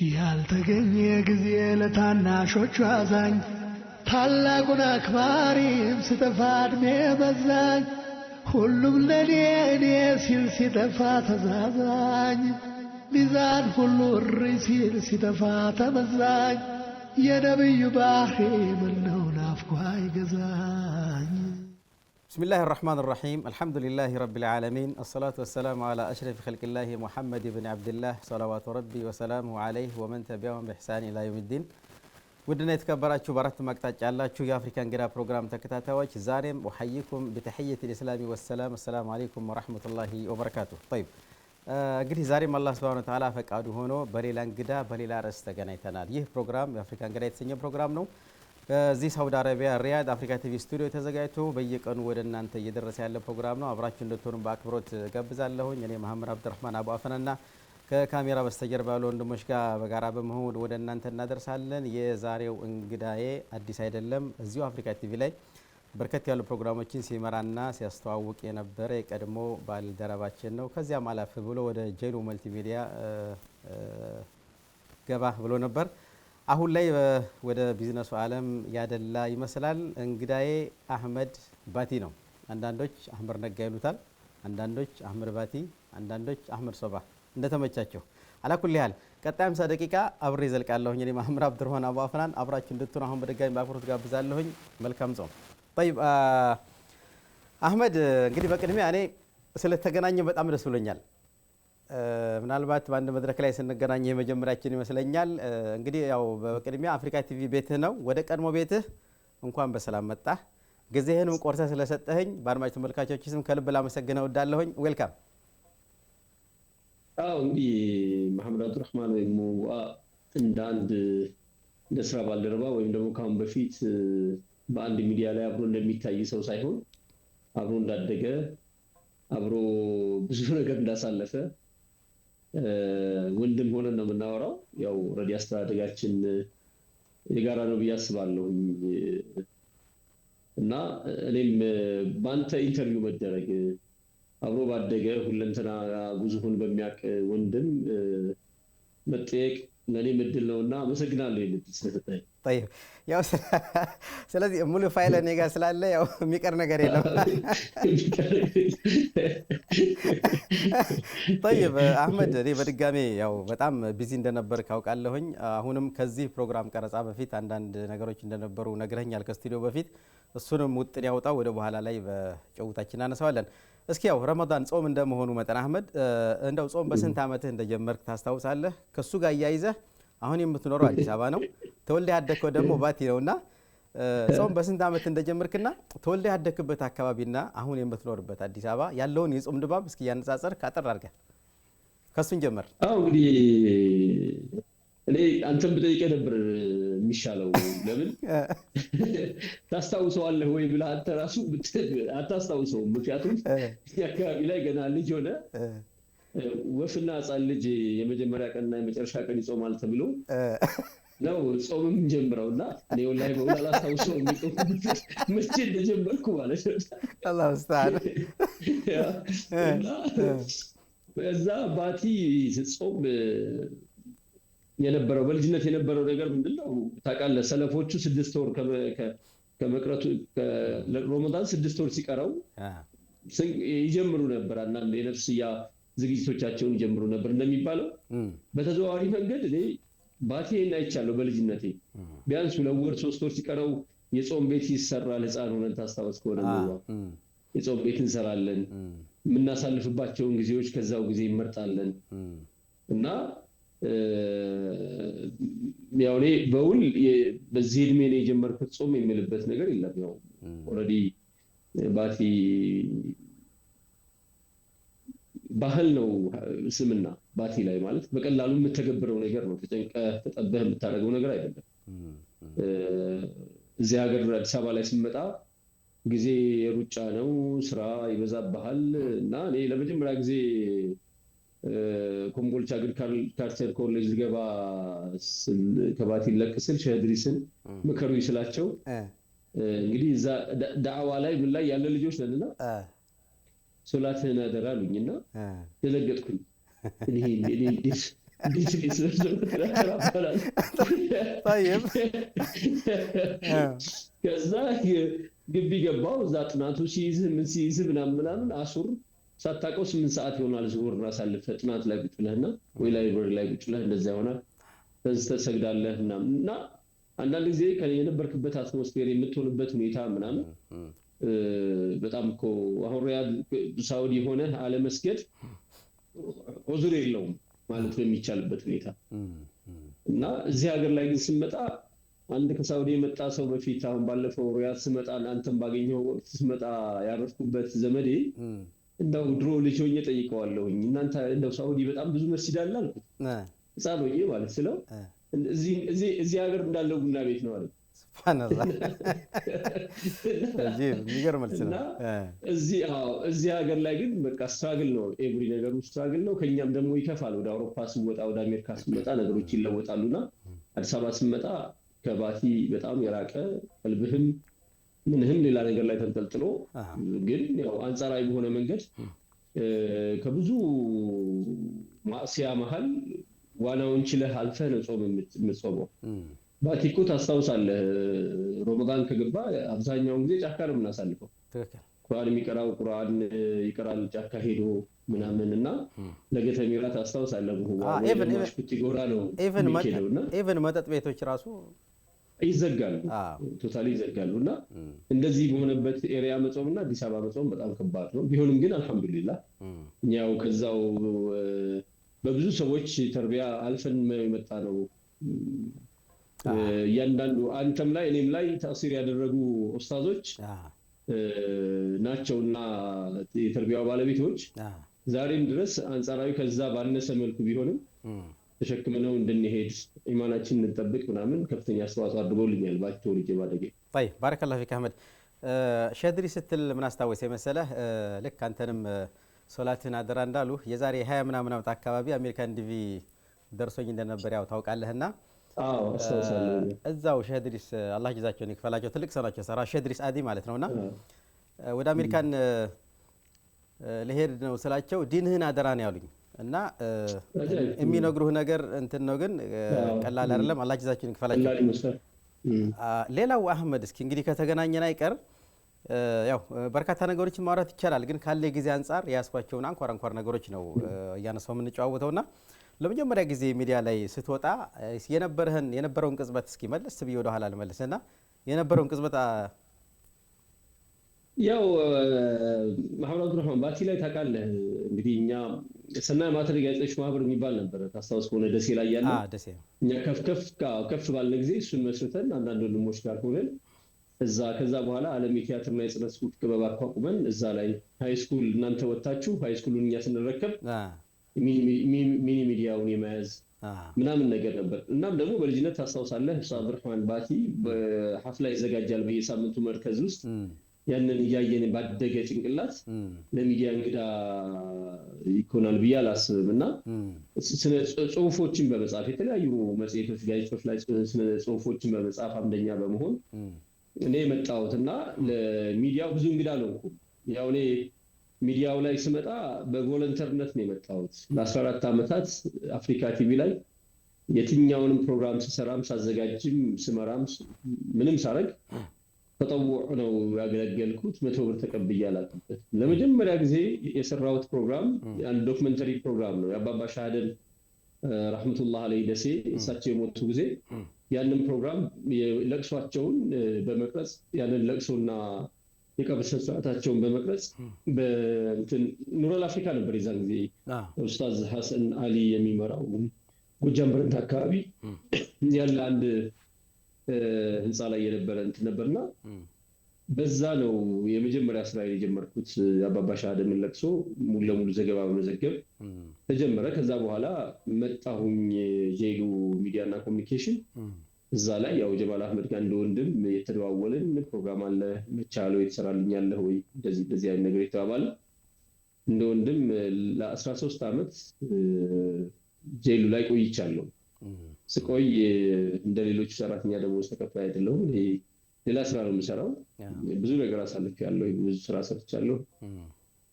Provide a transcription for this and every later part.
ያልተገኘ ጊዜ ለታናሾቹ አዛኝ ታላቁን አክባሪ ሲጠፋ ዕድሜ በዛኝ ሁሉም ለኔ እኔ ሲል ሲጠፋ ተዛዛኝ ሚዛን ሁሉ እሪ ሲል ሲጠፋ ተመዛኝ የነብዩ ባህሪ ምነው ናፍቆ አይገዛኝ بسم الله الرحمن الرحيم الحمد لله رب العالمين الصلاة والسلام على أشرف خلق الله محمد بن عبد الله صلوات ربي وسلامه عليه ومن تبعهم بإحسان إلى يوم الدين ودنا يتكبراتشو بارات مقطع ያላችሁ የአፍሪካ እንግዳ ፕሮግራም ተከታታዮች ዛሬም وحييكم بتحية الإسلام والسلام السلام عليكم ورحمة الله وبركاته طيب እንግዲህ ዛሬም አላህ Subhanahu Wa Ta'ala ፈቃዱ ሆኖ በሌላ እንግዳ በሌላ ርዕስ ተገናኝተናል ይህ ፕሮግራም የአፍሪካ እንግዳ የተሰኘ ፕሮግራም ነው በዚህ ሳውዲ አረቢያ ሪያድ አፍሪካ ቲቪ ስቱዲዮ ተዘጋጅቶ በየቀኑ ወደ እናንተ እየደረሰ ያለ ፕሮግራም ነው አብራችሁ እንድትሆኑ በአክብሮት ጋብዛለሁኝ እኔ መሐመድ አብዱራህማን አቡ አፈናና ከካሜራ በስተጀርባ ያለው ወንድሞች ጋር በጋራ በመሆን ወደ እናንተ እናደርሳለን የዛሬው እንግዳዬ አዲስ አይደለም እዚሁ አፍሪካ ቲቪ ላይ በርከት ያሉ ፕሮግራሞችን ሲመራና ሲያስተዋውቅ የነበረ የቀድሞ ባልደረባችን ነው ከዚያም አላፍ ብሎ ወደ ጄሉ መልቲሚዲያ ገባ ብሎ ነበር አሁን ላይ ወደ ቢዝነሱ ዓለም ያደላ ይመስላል እንግዳዬ አህመድ ባቲ ነው አንዳንዶች አህመድ ነጋ ይሉታል አንዳንዶች አህመድ ባቲ አንዳንዶች አህመድ ሶባ እንደተመቻቸው አላኩል ያህል ቀጣይ 50 ደቂቃ አብሬ ዘልቃለሁኝ እኔ መሐመድ አብዱራህማን አቡ አፍናን አብራችሁ እንድትሆኑ አሁን በድጋሚ በአክብሮት ጋብዛለሁኝ መልካም ጾም طيب አህመድ እንግዲህ በቅድሚያ እኔ ስለተገናኘ በጣም ደስ ብሎኛል ምናልባት በአንድ መድረክ ላይ ስንገናኝ የመጀመሪያችን ይመስለኛል እንግዲህ ያው በቅድሚያ አፍሪካ ቲቪ ቤትህ ነው ወደ ቀድሞ ቤትህ እንኳን በሰላም መጣህ ጊዜህንም ቆርሰህ ስለሰጠኸኝ በአድማጭ ተመልካቾች ስም ከልብ ላመሰግነው እወዳለሁኝ ዌልካም እንግዲህ መሐመድ አብዱራህማን ወይም እንደ አንድ ለስራ ባልደረባ ወይም ደግሞ ካሁን በፊት በአንድ ሚዲያ ላይ አብሮ እንደሚታይ ሰው ሳይሆን አብሮ እንዳደገ አብሮ ብዙ ነገር እንዳሳለፈ ወንድም ሆነን ነው የምናወራው ያው ኦሬዲ አስተዳደጋችን የጋራ ነው ብያስባለሁ እና እኔም ባንተ ኢንተርቪው መደረግ አብሮ ባደገ ሁለንተና ጉዙሁን በሚያቅ ወንድም መጠየቅ ለኔ ምድል ነውና አመሰግናለሁ ይልት ስለተጠየ طيب ያው ስለዚህ ሙሉ ፋይል እኔ ጋር ስላለ ያው የሚቀር ነገር የለም طيب አህመድ እኔ በድጋሜ ያው በጣም ቢዚ እንደነበር ካውቃለሁኝ አሁንም ከዚህ ፕሮግራም ቀረጻ በፊት አንዳንድ ነገሮች እንደነበሩ ነግረኛል ከስቱዲዮ በፊት እሱንም ውጥን ያውጣው ወደ በኋላ ላይ በጨውታችን አነሳዋለን እስኪ ያው ረመዳን ጾም እንደመሆኑ መጠን አህመድ እንደው ጾም በስንት አመትህ እንደጀመርክ ታስታውሳለህ ከሱ ጋር ያይዘህ አሁን የምትኖረው አዲስ አበባ ነው ተወልደህ ያደግከው ደግሞ ባቲ ነውና ጾም በስንት አመት እንደጀመርክና ተወልደህ ያደግክበት አካባቢና አሁን የምትኖርበት አዲስ አበባ ያለውን የጾም ድባብ እስኪ ያነጻጸር ካጠር አድርገህ ከሱን ጀመር እንግዲህ እኔ አንተም ብጠይቀህ ነበር የሚሻለው ለምን ታስታውሰዋለህ ወይ ብለህ አንተ ራሱ አታስታውሰውም ምክንያቱም አካባቢ ላይ ገና ልጅ ሆነ ወፍና ህፃን ልጅ የመጀመሪያ ቀንና የመጨረሻ ቀን ይጾማል ተብሎ ነው ጾምም ጀምረውና እኔ ወላሂ በእውነት አላስታውሰውም መቼ እንደጀመርኩ ማለት ነው አላህ ይስጣል በዛ ባቲ ጾም የነበረው በልጅነት የነበረው ነገር ምንድነው ታውቃለህ ሰለፎቹ 6 ወር ከመቅረቱ ረመዳን 6 ወር ሲቀረው ይጀምሩ ነበር አንዳንድ የነፍስያ ዝግጅቶቻቸውን ይጀምሩ ነበር እንደሚባለው በተዘዋዋሪ መንገድ እኔ ባቲን አይቻለሁ በልጅነቴ ቢያንስ 2 ወር 3 ወር ሲቀረው የጾም ቤት ይሰራል ህፃን ሆነን ታስታውስ ከሆነ ነው የጾም ቤት እንሰራለን የምናሳልፍባቸውን ጊዜዎች ከዛው ጊዜ ይመርጣለን እና ያው እኔ በውል በዚህ እድሜ ላይ የጀመርኩት ጾም የሚልበት ነገር የለም ያው ኦሬዲ ባቲ ባህል ነው ስምና ባቲ ላይ ማለት በቀላሉ የምትተገብረው ነገር ነው ተጨንቀህ ተጠበህ የምታደርገው ነገር አይደለም እዚህ ሀገር አዲስ አበባ ላይ ስንመጣ ጊዜ ሩጫ ነው ስራ ይበዛብሃል እና እኔ ለመጀመሪያ ጊዜ ኮምቦልቻ አግሪካልቸር ኮሌጅ ልገባ ከባቲ ለቅስል ሸድሪስን መከሩ ይስላቸው እንግዲህ ዳዕዋ ላይ ምን ላይ ያለ ልጆች ነንና ሶላትን አደራሉኝና ደለገጥኩኝ እኔ ቢዝነስ ተራፈላል طيب ከዛ ግቢ ገባው እዛ ጥናቱ ሲይዝ ምናምን አሱር ሳታውቀው 8 ሰዓት ይሆናል ዙሁር አሳልፈ ጥናት ላይ ቁጭ ብለህና ወይ ላይብረሪ ላይ ቁጭ ብለህ እንደዛ ይሆናል ተሰግዳለህ እና አንዳንድ ጊዜ የነበርክበት አትሞስፌር የምትሆንበት ሁኔታ ምናምን በጣም እኮ አሁን ሪያድ ሳውዲ ሆነ አለ መስገድ ዑዝር የለውም ማለት በሚቻልበት ሁኔታ እና እዚህ ሀገር ላይ ግን ስመጣ አንድ ከሳውዲ የመጣ ሰው በፊት አሁን ባለፈው ሪያድ ስመጣ አንተም ባገኘው ወቅት ስመጣ ያረፍኩበት ዘመዴ እንደው ድሮ ልጅ ሆኜ ጠይቀዋለሁኝ እናንተ እንደው ሳውዲ በጣም ብዙ መስጂድ አለ አልኩት ህፃን ሆኜ ማለት ስለው እዚህ ሀገር እንዳለው ቡና ቤት ነው አለ ሱብሃንአላህ አጂብ የሚገርም መልስ ነው እዚህ ሀገር ላይ ግን በቃ ስትራግል ነው ኤቭሪ ነገር ስትራግል ነው ከኛም ደግሞ ይከፋል ወደ አውሮፓ ስወጣ ወደ አሜሪካ ስመጣ ነገሮች ይለወጣሉና አዲስ አበባ ስመጣ ከባቲ በጣም የራቀ ቀልብህም ምንህም ሌላ ነገር ላይ ተንጠልጥሎ ግን ያው አንጻራዊ በሆነ መንገድ ከብዙ ማዕሲያ መሃል ዋናውን ችለህ አልፈህ ነው ጾም የምትጾመው ባቲ እኮ ታስታውሳለህ ረመዳን ከገባ አብዛኛውን ጊዜ ጫካ ነው የምናሳልፈው ትክክል ቁርአን የሚቀራው ቁርአን ይቀራል ጫካ ሄዶ ምናምንና ለገተሚራ ታስታውሳለህ ማሽኩቲ ጎራ ነው ኢቭን መጠጥ ቤቶች ራሱ ይዘጋሉ ቶታሊ ይዘጋሉና እንደዚህ በሆነበት ኤሪያ መጾምና አዲስ አበባ መጾም በጣም ከባድ ነው ቢሆንም ግን አልহামዱሊላህ እኛው ከዛው በብዙ ሰዎች ተርቢያ አልፈን የመጣ ነው ያንዳንዱ አንተም ላይ እኔም ላይ ተአሲር ያደረጉ ኡስታዞች ናቸውና የተርቢያው ባለቤቶች ዛሬም ድረስ አንጻራዊ ከዛ ባነሰ መልኩ ቢሆንም ተሸክመነው እንድንሄድ ኢማናችን እንጠብቅ ምናምን ከፍተኛ አስተዋጽኦ አድርገውልኛል ባቸው ልጅ ባደገ طيب بارك الله فيك احمد ሸድሪ ስትል ምን አስታወሰኝ መሰለህ ልክ አንተንም ሶላትን አደራ እንዳሉ የዛሬ 20 ምናምን ዓመት አካባቢ አሜሪካን ዲቪ ደርሶኝ እንደነበር ያው ታውቃለህና አስተዋውሳለሁ እዛው ሸድሪስ አላህ ይዛቸውን ይክፈላቸው ትልቅ ሰናቸው ሰራ ሸድሪስ አዲ ማለት ነውና ወደ አሜሪካን ለሄድ ነው ስላቸው ዲንህን አደራ ነው ያሉኝ እና የሚነግሩህ ነገር እንትን ነው ግን ቀላል አይደለም አላህ ይዛቸውን ይክፈላቸው ሌላው አህመድ እስኪ እንግዲህ ከተገናኘን አይቀር ያው በርካታ ነገሮችን ማውራት ይቻላል ግን ካለ ጊዜ አንፃር ያስኳቸውን አንኳር ነገሮች ነው ያነሳው የምንጫወተውና ለመጀመሪያ ጊዜ ሚዲያ ላይ ስትወጣ የነበረውን ቅጽበት እስኪ መለስ ብዬ ወደ ኋላ ልመልስና የነበረውን ቅጽበት ያው መሐመድ አብዱራህማን ባቲ ላይ ታውቃለህ እንግዲህ እኛ ሰናይ ማተሪ ጋዜጦች ማህበር የሚባል ነበር ታስታውስ ከሆነ ደሴ ላይ ያለ ደሴ እኛ ከፍ ባለ ጊዜ እሱን መስርተን አንዳንድ ወንድሞች ጋር ሆነን ከዛ በኋላ ዓለም የቲያትርና የጽነ ጽሁፍ ክበብ አቋቁመን እዛ ላይ ሃይ ስኩል እናንተ ወጣችሁ ሃይ ስኩሉን እኛ ስንረከብ ሚኒ ሚዲያውን የመያዝ ምናምን ነገር ነበር እናም ደግሞ በልጅነት ታስታውሳለህ ኡስታዝ አብዱራህማን ባቲ በሐፍላ ይዘጋጃል በየሳምንቱ መርከዝ ውስጥ ያንን ያየን ባደገ ጭንቅላት ለሚዲያ እንግዳ ይኮናል ብዬ አላስብምና ጽሁፎችን በመጻፍ የተለያዩ መጽሔቶች ጋዜጦች ላይ ጽሁፎችን በመጻፍ አምደኛ በመሆን እኔ መጣሁትና ለሚዲያው ብዙ እንግዳ አልሆንኩ ያው እኔ ሚዲያው ላይ ስመጣ በቮለንተርነት ነው የመጣሁት ለ14 አመታት አፍሪካ ቲቪ ላይ የትኛውንም ፕሮግራም ስሰራም ሳዘጋጅም ስመራም ምንም ሳረግ ተጠውዖ ነው ያገለገልኩት 100 ብር ተቀብዬ አላውቅበት ለመጀመሪያ ጊዜ የሰራሁት ፕሮግራም አንድ ዶክመንተሪ ፕሮግራም ነው የአባባ ሻሃደን ረህመቱላህ ዐለይሂ ደሴ እሳቸው የሞቱ ጊዜ ያንን ፕሮግራም ለቅሷቸውን በመቅረጽ ያንን ለቅሶና የቀብር ስርዓታቸውን በመቅረጽ በእንትን ኑረል አፍሪካ ነበር የዛን ጊዜ ኡስታዝ ሐሰን አሊ የሚመራው ጎጃም በረንዳ አካባቢ ያለ አንድ ህንፃ ላይ የነበረ እንትን ነበርና በዛ ነው የመጀመሪያ ስራ የጀመርኩት የአባባ ሻሃደን ለቅሶ ሙሉ ለሙሉ ዘገባ በመዘገብ ተጀመረ ከዛ በኋላ መጣሁኝ ጄሉ ሚዲያና ኮሙኒኬሽን እዛ ላይ ያው ጀማል አህመድ ጋር እንደወንድም የተደዋወልን ፕሮግራም አለ መቻለው የተሰራልኛል ወይ እንደዚህ አይነት ነገር የተባባለ እንደወንድም ለ13 አመት ጄሉ ላይ ቆይቻለሁ ስቆይ እንደሌሎች ሰራተኛ ደሞዝ ተከፋይ አይደለሁም ሌላ ስራ ነው የምሰራው ብዙ ነገር አሳልፌያለሁ ብዙ ስራ ሰርቻለሁ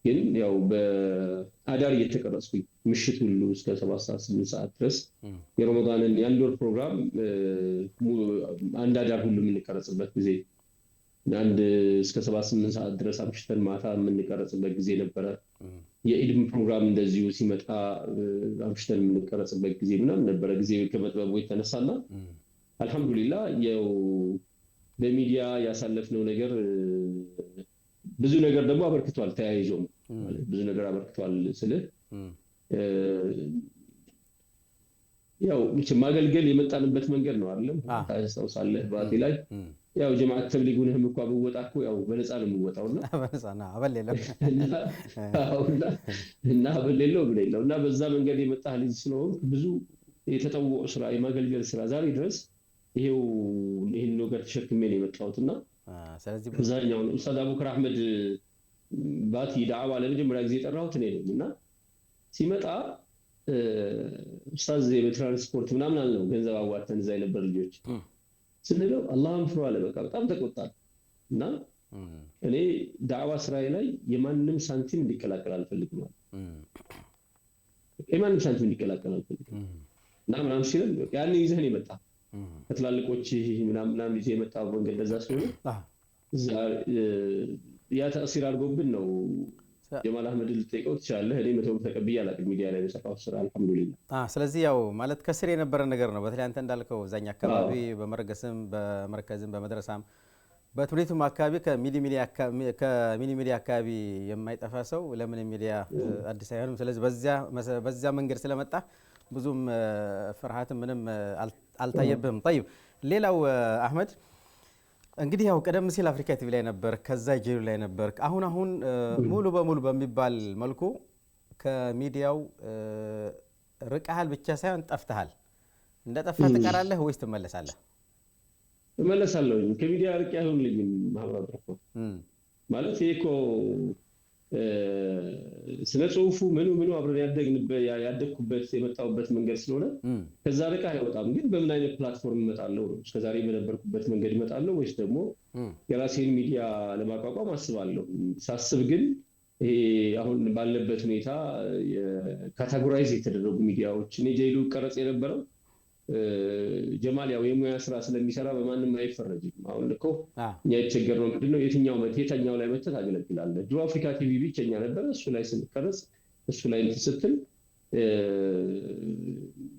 ግን ያው በአዳር እየተቀረጽኩኝ ምሽት ሁሉ እስከ 7 ሰዓት 8 ሰዓት ድረስ የረመዳንን የአንድ ወር ፕሮግራም አንድ አዳር ሁሉ የምንቀረጽበት ጊዜ አንድ እስከ 7-8 ሰዓት ድረስ አምሽተን ማታ የምንቀረጽበት ጊዜ ነበረ። የኢድም ፕሮግራም እንደዚሁ ሲመጣ አምሽተን የምንቀረጽበት ጊዜ ምናምን ነበረ። ጊዜ ከመጥበቡ የተነሳና አልহামዱሊላህ ያው በሚዲያ ያሳለፍነው ነገር ብዙ ነገር ደግሞ አበርክቷል። ተያይዞ ማለት ብዙ ነገር አበርክቷል ስልህ ያው ማገልገል የመጣንበት መንገድ ነው አይደለም። ታስታውሳለህ ባቲ ላይ ያው ጀማዓት ተብሊጉንህም እንኳን ብወጣኩ ያው በነፃ ነው የምወጣውና በነፃና አበል የለም እና አበል የለው እና በዛ መንገድ የመጣህ ልጅ ስለሆንክ ብዙ የተጠወቁ ስራ የማገልገል ስራ ዛሬ ድረስ ይሄን ነገር ተሸክሜ ነው የመጣሁትና ስለዚህ በዛኛው ነው ኡስታዝ አቡበክር አህመድ ባቲ ዳዕዋ ለመጀመሪያ ጊዜ ጠራሁት እኔ ነኝና ሲመጣ ኡስታዝ የትራንስፖርት ምናምን አልነው ገንዘብ አዋጥተን እዛ የነበር ልጆች ስንለው አላህን ፍሩ አለ። በቃ በጣም ተቆጣን እና እኔ ዳዕዋ ስራዬ ላይ የማንም ሳንቲም እንዲቀላቀል አልፈልግም ማለት የማንም ሳንቲም እንዲቀላቀል አልፈልግም እና ምናምን ሲል ያን ይዘህን የመጣ ከትላልቆች ምናምን ይዘህ የመጣው መንገድ ለዛ ስለሆነ እዛ ያ ተአሲር አድርጎብን ነው ጀማል አህመድ ልትጠይቀው ትችላለህ። እኔ መተው ተቀብዬ አላውቅም ሚዲያ ላይ የሰራው ስራ አልহামዱሊላህ። ስለዚህ ያው ማለት ከስር የነበረ ነገር ነው። በተለይ አንተ እንዳልከው እዛኛ አካባቢ በመረገስም በመርከዝም በመድረሳም በትምህርቱም አካባቢ ከሚኒ ሚዲያ አካባቢ የማይጠፋ ሰው ለምን ሚዲያ አዲስ አይሆንም። ስለዚህ በዚያ መንገድ ስለመጣ ብዙም ፍርሃት ምንም አልታየብህም። طيب ሌላው አህመድ እንግዲህ ያው ቀደም ሲል አፍሪካ ቲቪ ላይ ነበር፣ ከዛ ጄሉ ላይ ነበር። አሁን ሙሉ በሙሉ በሚባል መልኩ ከሚዲያው ርቀሃል ብቻ ሳይሆን ጠፍተሃል። እንደጠፋህ ትቀራለህ ወይስ ትመለሳለህ? እመለሳለሁ። ከሚዲያ ርቄ አይሆንልኝም ማህበራዊ ማለት ይሄኮ ስነ ጽሁፉ ምኑ አብረን ያደግኩበት የመጣሁበት መንገድ ስለሆነ ከዛ ርቃ አይወጣም። ግን በምን አይነት ፕላትፎርም እመጣለሁ ነው? እስከዛሬ በነበርኩበት መንገድ እመጣለሁ ወይስ ደግሞ የራሴን ሚዲያ ለማቋቋም አስባለሁ? ሳስብ ግን ይሄ አሁን ባለበት ሁኔታ ካታጎራይዝ የተደረጉ ሚዲያዎች እኔ ጄሉ ቀረጽ የነበረው ጀማል ያው የሙያ ስራ ስለሚሰራ በማንም አይፈረጅም። አሁን እኮ እኛ የተቸገርነው ምንድነው የትኛው ላይ መተህ ታገለግላለህ? ድሮ አፍሪካ ቲቪ ብቸኛ ነበር። እሱ ላይ ስንቀረጽ እሱ ላይ ስትል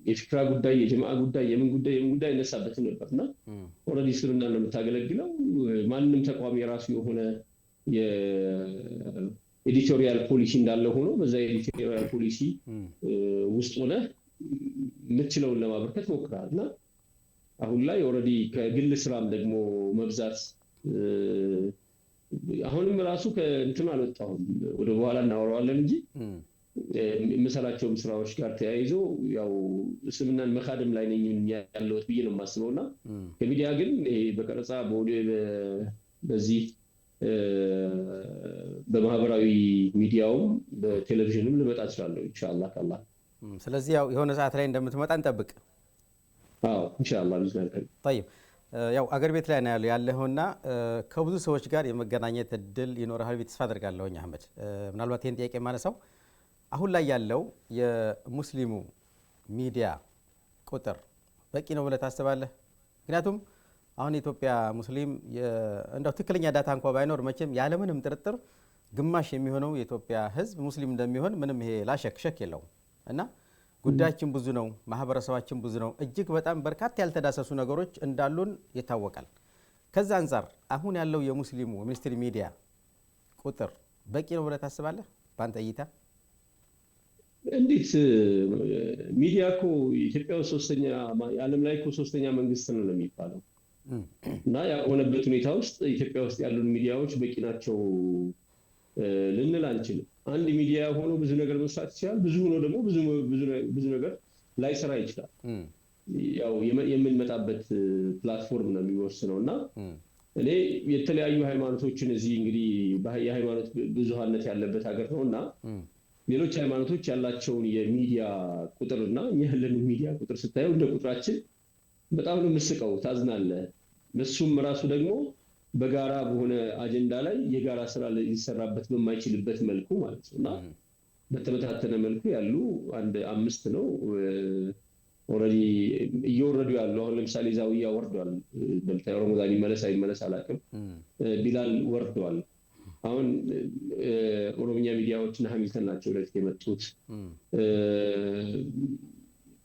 የፍክራ ጉዳይ የጀማዓ ጉዳይ የምን ጉዳይ እነሳበት ነበርና ኦሬዲ ስሩና ነው የምታገለግለው። ማንንም ተቋም የራሱ የሆነ የኤዲቶሪያል ፖሊሲ እንዳለ ሆኖ በዛ ኤዲቶሪያል ፖሊሲ ውስጥ ሆነ ምትችለውን ለማበርከት ሞክራልና አሁን ላይ ኦሬዲ ከግል ስራም ደግሞ መብዛት አሁንም ራሱ ከእንትን አልወጣሁም። ወደ በኋላ እናወራዋለን እንጂ የምሰራቸውም ስራዎች ጋር ተያይዞ ያው እስልምናን መካደም ላይ ነኝ ያለሁት ብዬ ነው የማስበውና ከሚዲያ ግን ይሄ በቀረጻ በኦዲዮ በዚህ በማህበራዊ ሚዲያውም በቴሌቪዥንም ልመጣ እችላለሁ ኢንሻአላህ ካላህ። ስለዚህ ያው የሆነ ሰዓት ላይ እንደምትመጣ እንጠብቅ። ኢንሻአላህ ቢዝነስ። طيب ያው አገር ቤት ላይ ነው ያለውና ከብዙ ሰዎች ጋር የመገናኘት እድል ይኖርሃል ብዬ ተስፋ አደርጋለሁ። አህመድ ምናልባት ይሄን ጥያቄ ማነሳው አሁን ላይ ያለው የሙስሊሙ ሚዲያ ቁጥር በቂ ነው ብለህ ታስባለህ? ምክንያቱም አሁን የኢትዮጵያ ሙስሊም እንደው ትክክለኛ ዳታ እንኳን ባይኖር መቼም ያለምንም ጥርጥር ግማሽ የሚሆነው የኢትዮጵያ ህዝብ ሙስሊም እንደሚሆን ምንም ይሄ ላሸክ የለውም እና ጉዳያችን ብዙ ነው፣ ማህበረሰባችን ብዙ ነው። እጅግ በጣም በርካታ ያልተዳሰሱ ነገሮች እንዳሉን ይታወቃል። ከዛ አንፃር አሁን ያለው የሙስሊሙ ሚኒስትሪ ሚዲያ ቁጥር በቂ ነው ብለህ ታስባለህ በአንተ እይታ? እንዴት ሚዲያ እኮ ኢትዮጵያ ሶስተኛ ዓለም ላይ እኮ ሶስተኛ መንግስት ነው የሚባለው እና ያሆነበት ሁኔታ ውስጥ ኢትዮጵያ ውስጥ ያሉ ሚዲያዎች በቂ ናቸው ልንል አንችልም። አንድ ሚዲያ ሆኖ ብዙ ነገር መስራት ይችላል፣ ብዙ ሆኖ ደግሞ ብዙ ነገር ላይሰራ ይችላል። ያው የምንመጣበት ፕላትፎርም ነው የሚወስነውና እኔ የተለያዩ ሃይማኖቶችን እዚህ እንግዲህ የሃይማኖት ብዙሃነት ያለበት ሀገር ነውና ሌሎች ሃይማኖቶች ያላቸውን የሚዲያ ቁጥርና ያለን ሚዲያ ቁጥር ስታየው እንደ ቁጥራችን በጣም ነው የምስቀው፣ ታዝናለህ። እሱም ራሱ ደግሞ በጋራ በሆነ አጀንዳ ላይ የጋራ ስራ ሊሰራበት በማይችልበት መልኩ ማለት ነውና በተበታተነ መልኩ ያሉ አንድ 5 ነው ኦልሬዲ እየወረዱ ያሉ። አሁን ለምሳሌ ዛውያ ወርዷል። በልታይ ረመዳን ይመለስ አላውቅም። ቢላል ወርዷል። አሁን ኦሮምኛ ሚዲያዎችና ሀሚልተን ናቸው ለዚህ የመጡት።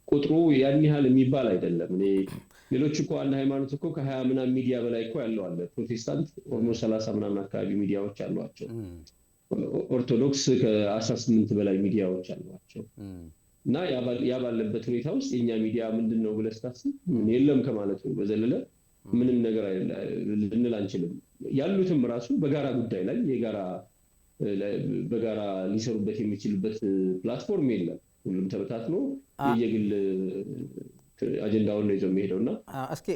ቁጥሩ ያን ያህል የሚባል አይደለም። እኔ ሌሎች እኮ አንድ ሃይማኖት እኮ ከ20 ምናምን ሚዲያ በላይ እኮ ያለው አለ። ፕሮቴስታንት ኦልሞስት 30 ምናምን አካባቢ ሚዲያዎች አሏቸው። ኦርቶዶክስ ከ18 በላይ ሚዲያዎች አሏቸው። እና ያ ባለበት ሁኔታ ውስጥ የኛ ሚዲያ ምንድነው ብለህ ስታስብ የለም ከማለት ነው በዘለለ ምንም ነገር ልንል አንችልም። ያሉትም ራሱ በጋራ ጉዳይ ላይ በጋራ ሊሰሩበት የሚችልበት ፕላትፎርም የለም። ሁሉም ተበታትኖ የግል አጀንዳውን ነው ይዘው የሚሄደውና እስኪ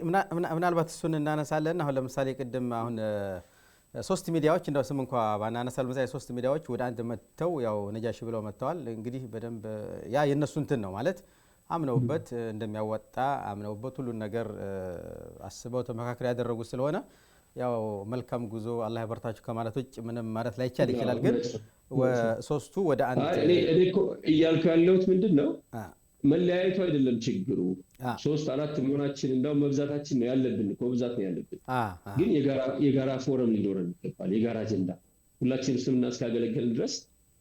ምናልባት እሱን እናነሳለን። አሁን ለምሳሌ ቅድም አሁን 3 ሚዲያዎች እንደው ስም እንኳን ባናነሳ ለምሳሌ 3 ሚዲያዎች ወደ አንድ መጥተው ያው ነጃሺ ብለው መጥተዋል። እንግዲህ በደንብ ያ የነሱ እንትን ነው ማለት አምነውበት እንደሚያወጣ አምነውበት ሁሉ ነገር አስበው ተመካክረው ያደረጉት ስለሆነ ያው መልካም ጉዞ አላህ ያበርታችሁ ከማለት ውጭ ምንም ማለት ላይቻል ይችላል። ግን ሶስቱ ወደ አንድ እኔ እኮ እያልኩ ያለሁት ምንድነው መለያየቱ አይደለም ችግሩ። 3-4 መሆናችን እንደው መብዛታችን ነው ያለብን እኮ ብዛት ነው ያለብን። ግን የጋራ ፎረም ሊኖረን ይገባል። የጋራ አጀንዳ ሁላችንም ስምና እስካገለገልን ድረስ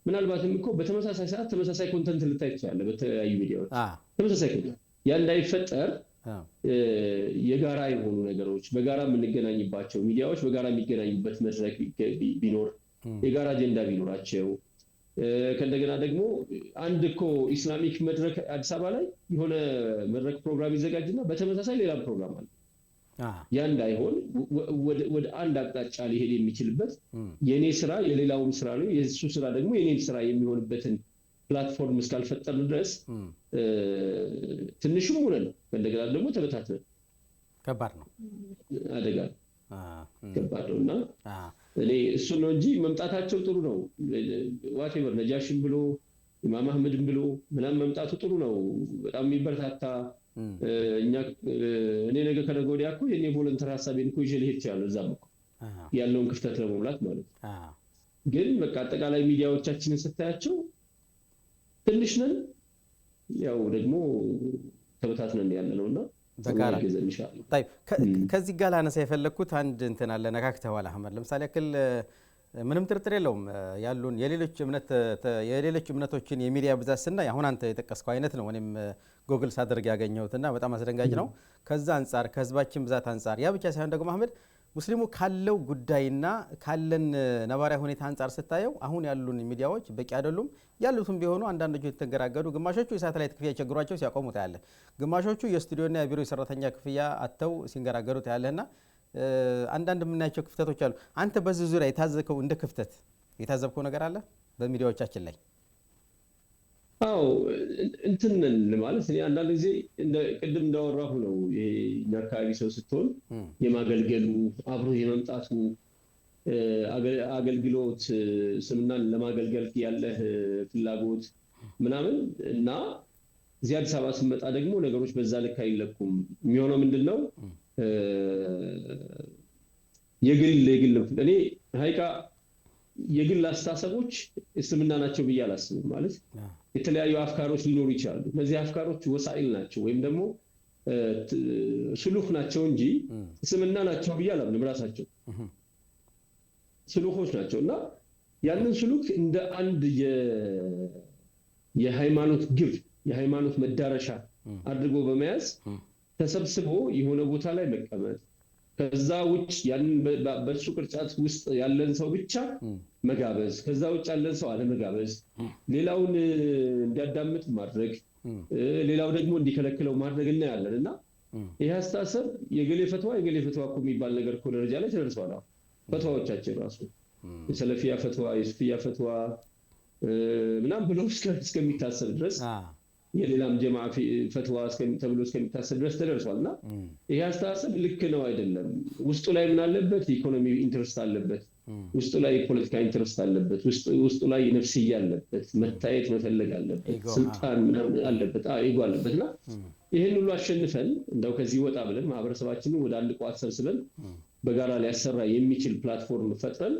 ምናልባትም እኮ በተመሳሳይ ሰዓት ተመሳሳይ ኮንተንት ልታይ ይችላል በተለያዩ ሚዲያዎች ተመሳሳይ ኮንተንት። ያ እንዳይፈጠር የጋራ የሆኑ ነገሮች በጋራ የምንገናኝባቸው ሚዲያዎች በጋራ የሚገናኙበት መድረክ ቢኖር የጋራ አጀንዳ ቢኖራቸው ከእንደገና ደግሞ አንድ እኮ ኢስላሚክ መድረክ አዲስ አበባ ላይ የሆነ መድረክ ፕሮግራም ይዘጋጅና በተመሳሳይ ሌላ ፕሮግራም አለ። ያ እንዳይሆን ወደ አንድ አቅጣጫ ሊሄድ የሚችልበት የኔ ስራ የሌላውም ስራ ነው፣ የሱ ስራ ደግሞ የኔም ስራ የሚሆንበትን ፕላትፎርም እስካልፈጠርን ድረስ ትንሽም ሆነን ከእንደገና ደግሞ ተበታትነን ከባድ ነው፣ አደጋ ከባድ ነውና እኔ እሱ ነው እንጂ መምጣታቸው ጥሩ ነው። ዋቴቨር ነጃሽም ብሎ ኢማም አህመድም ብሎ ምናምን መምጣቱ ጥሩ ነው፣ በጣም የሚበረታታ። እኔ ነገ ከነገ ወዲያ እኮ የኔ ቮለንተር ሀሳቤን እኮ ይዤ ልሄድ እችላለሁ እዛም እኮ ያለውን ክፍተት ለመሙላት ማለት ነው። ግን በቃ አጠቃላይ ሚዲያዎቻችንን ስታያቸው ትንሽ ነን፣ ያው ደግሞ ተበታትነን ያለ ነውና በጋራ ከዚህ ጋር ላነሳ የፈለግኩት አንድ እንትን አለ ነካክተዋል አህመድ። ለምሳሌ ያክል ምንም ጥርጥር የለውም ያሉን የሌሎች እምነቶችን የሚዲያ ብዛት ስናይ አሁን አንተ የጠቀስከው አይነት ነው። እኔም ጎግል ሳደርግ ያገኘሁትና በጣም አስደንጋጭ ነው። ከዛ አንጻር ከህዝባችን ብዛት አንጻር ያ ብቻ ሳይሆን ደግሞ አህመድ ሙስሊሙ ካለው ጉዳይና ካለን ነባራዊ ሁኔታ አንጻር ስታየው አሁን ያሉን ሚዲያዎች በቂ አይደሉም። ያሉትም ቢሆኑ አንዳንዶቹ የተገራገዱ፣ ግማሾቹ የሳተላይት ክፍያ ቸግሯቸው ሲያቆሙ ታያለ፣ ግማሾቹ የስቱዲዮና የቢሮ ሰራተኛ ክፍያ አጥተው ሲንገራገሩ ታያለና አንዳንድ የምናያቸው ክፍተቶች አሉ። አንተ በዚህ ዙሪያ የታዘብከው እንደ ክፍተት የታዘብከው ነገር አለ በሚዲያዎቻችን ላይ? አዎ እንትን ማለት እኔ አንዳንድ ጊዜ ቅድም እንዳወራሁ ነው የኛ አካባቢ ሰው ስትሆን የማገልገሉ አብሮ የመምጣቱ አገልግሎት ስምናን ለማገልገል ያለህ ፍላጎት ምናምን እና እዚህ አዲስ አበባ ስመጣ ደግሞ ነገሮች በዛ ልክ አይለኩም። የሚሆነው ምንድነው የግል እኔ ሀይቃ የግል አስተሳሰቦች እስልምና ናቸው ብዬ አላስብም። ማለት የተለያዩ አፍካሮች ሊኖሩ ይችላሉ። እነዚህ አፍካሮች ወሳኢል ናቸው ወይም ደግሞ ስሉክ ናቸው እንጂ እስልምና ናቸው ብዬ አላምንም። ራሳቸው ስሉኮች ናቸው እና ያንን ስሉክ እንደ አንድ የሃይማኖት ግብ የሃይማኖት መዳረሻ አድርጎ በመያዝ ተሰብስቦ የሆነ ቦታ ላይ መቀመጥ፣ ከዛ ውጭ ያንን በሱ ቅርጫት ውስጥ ያለን ሰው ብቻ መጋበዝ፣ ከዛ ውጭ ያለን ሰው አለመጋበዝ፣ ሌላውን እንዲያዳምጥ ማድረግ፣ ሌላው ደግሞ እንዲከለክለው ማድረግ እናያለን እና ይህ አስተሳሰብ የገሌ ፈትዋ እኮ የሚባል ነገር እኮ ደረጃ ላይ ተደርሷል። ፈትዋዎቻችን ራሱ የሰለፊያ ፈትዋ የሱፊያ ፈትዋ ምናምን ብሎ እስከሚታሰብ ድረስ የሌላም ጀማዓ ፈትዋ ተብሎ እስከሚታሰብ ድረስ ተደርሷልና ይሄ አስተሳሰብ ልክ ነው አይደለም። ውስጡ ላይ ምን አለበት? ኢኮኖሚ ኢንትረስት አለበት፣ ውስጡ ላይ ፖለቲካ ኢንትረስት አለበት፣ ውስጡ ላይ ነፍስያ አለበት፣ መታየት መፈለግ አለበት፣ ስልጣን ምናምን አለበት፣ ኢጎ አለበትና ይሄን ሁሉ አሸንፈን እንደው ከዚህ ወጣ ብለን ማህበረሰባችንን ወደ አንድ ቋት ሰብስበን በጋራ ሊያሰራ የሚችል ፕላትፎርም ፈጥረን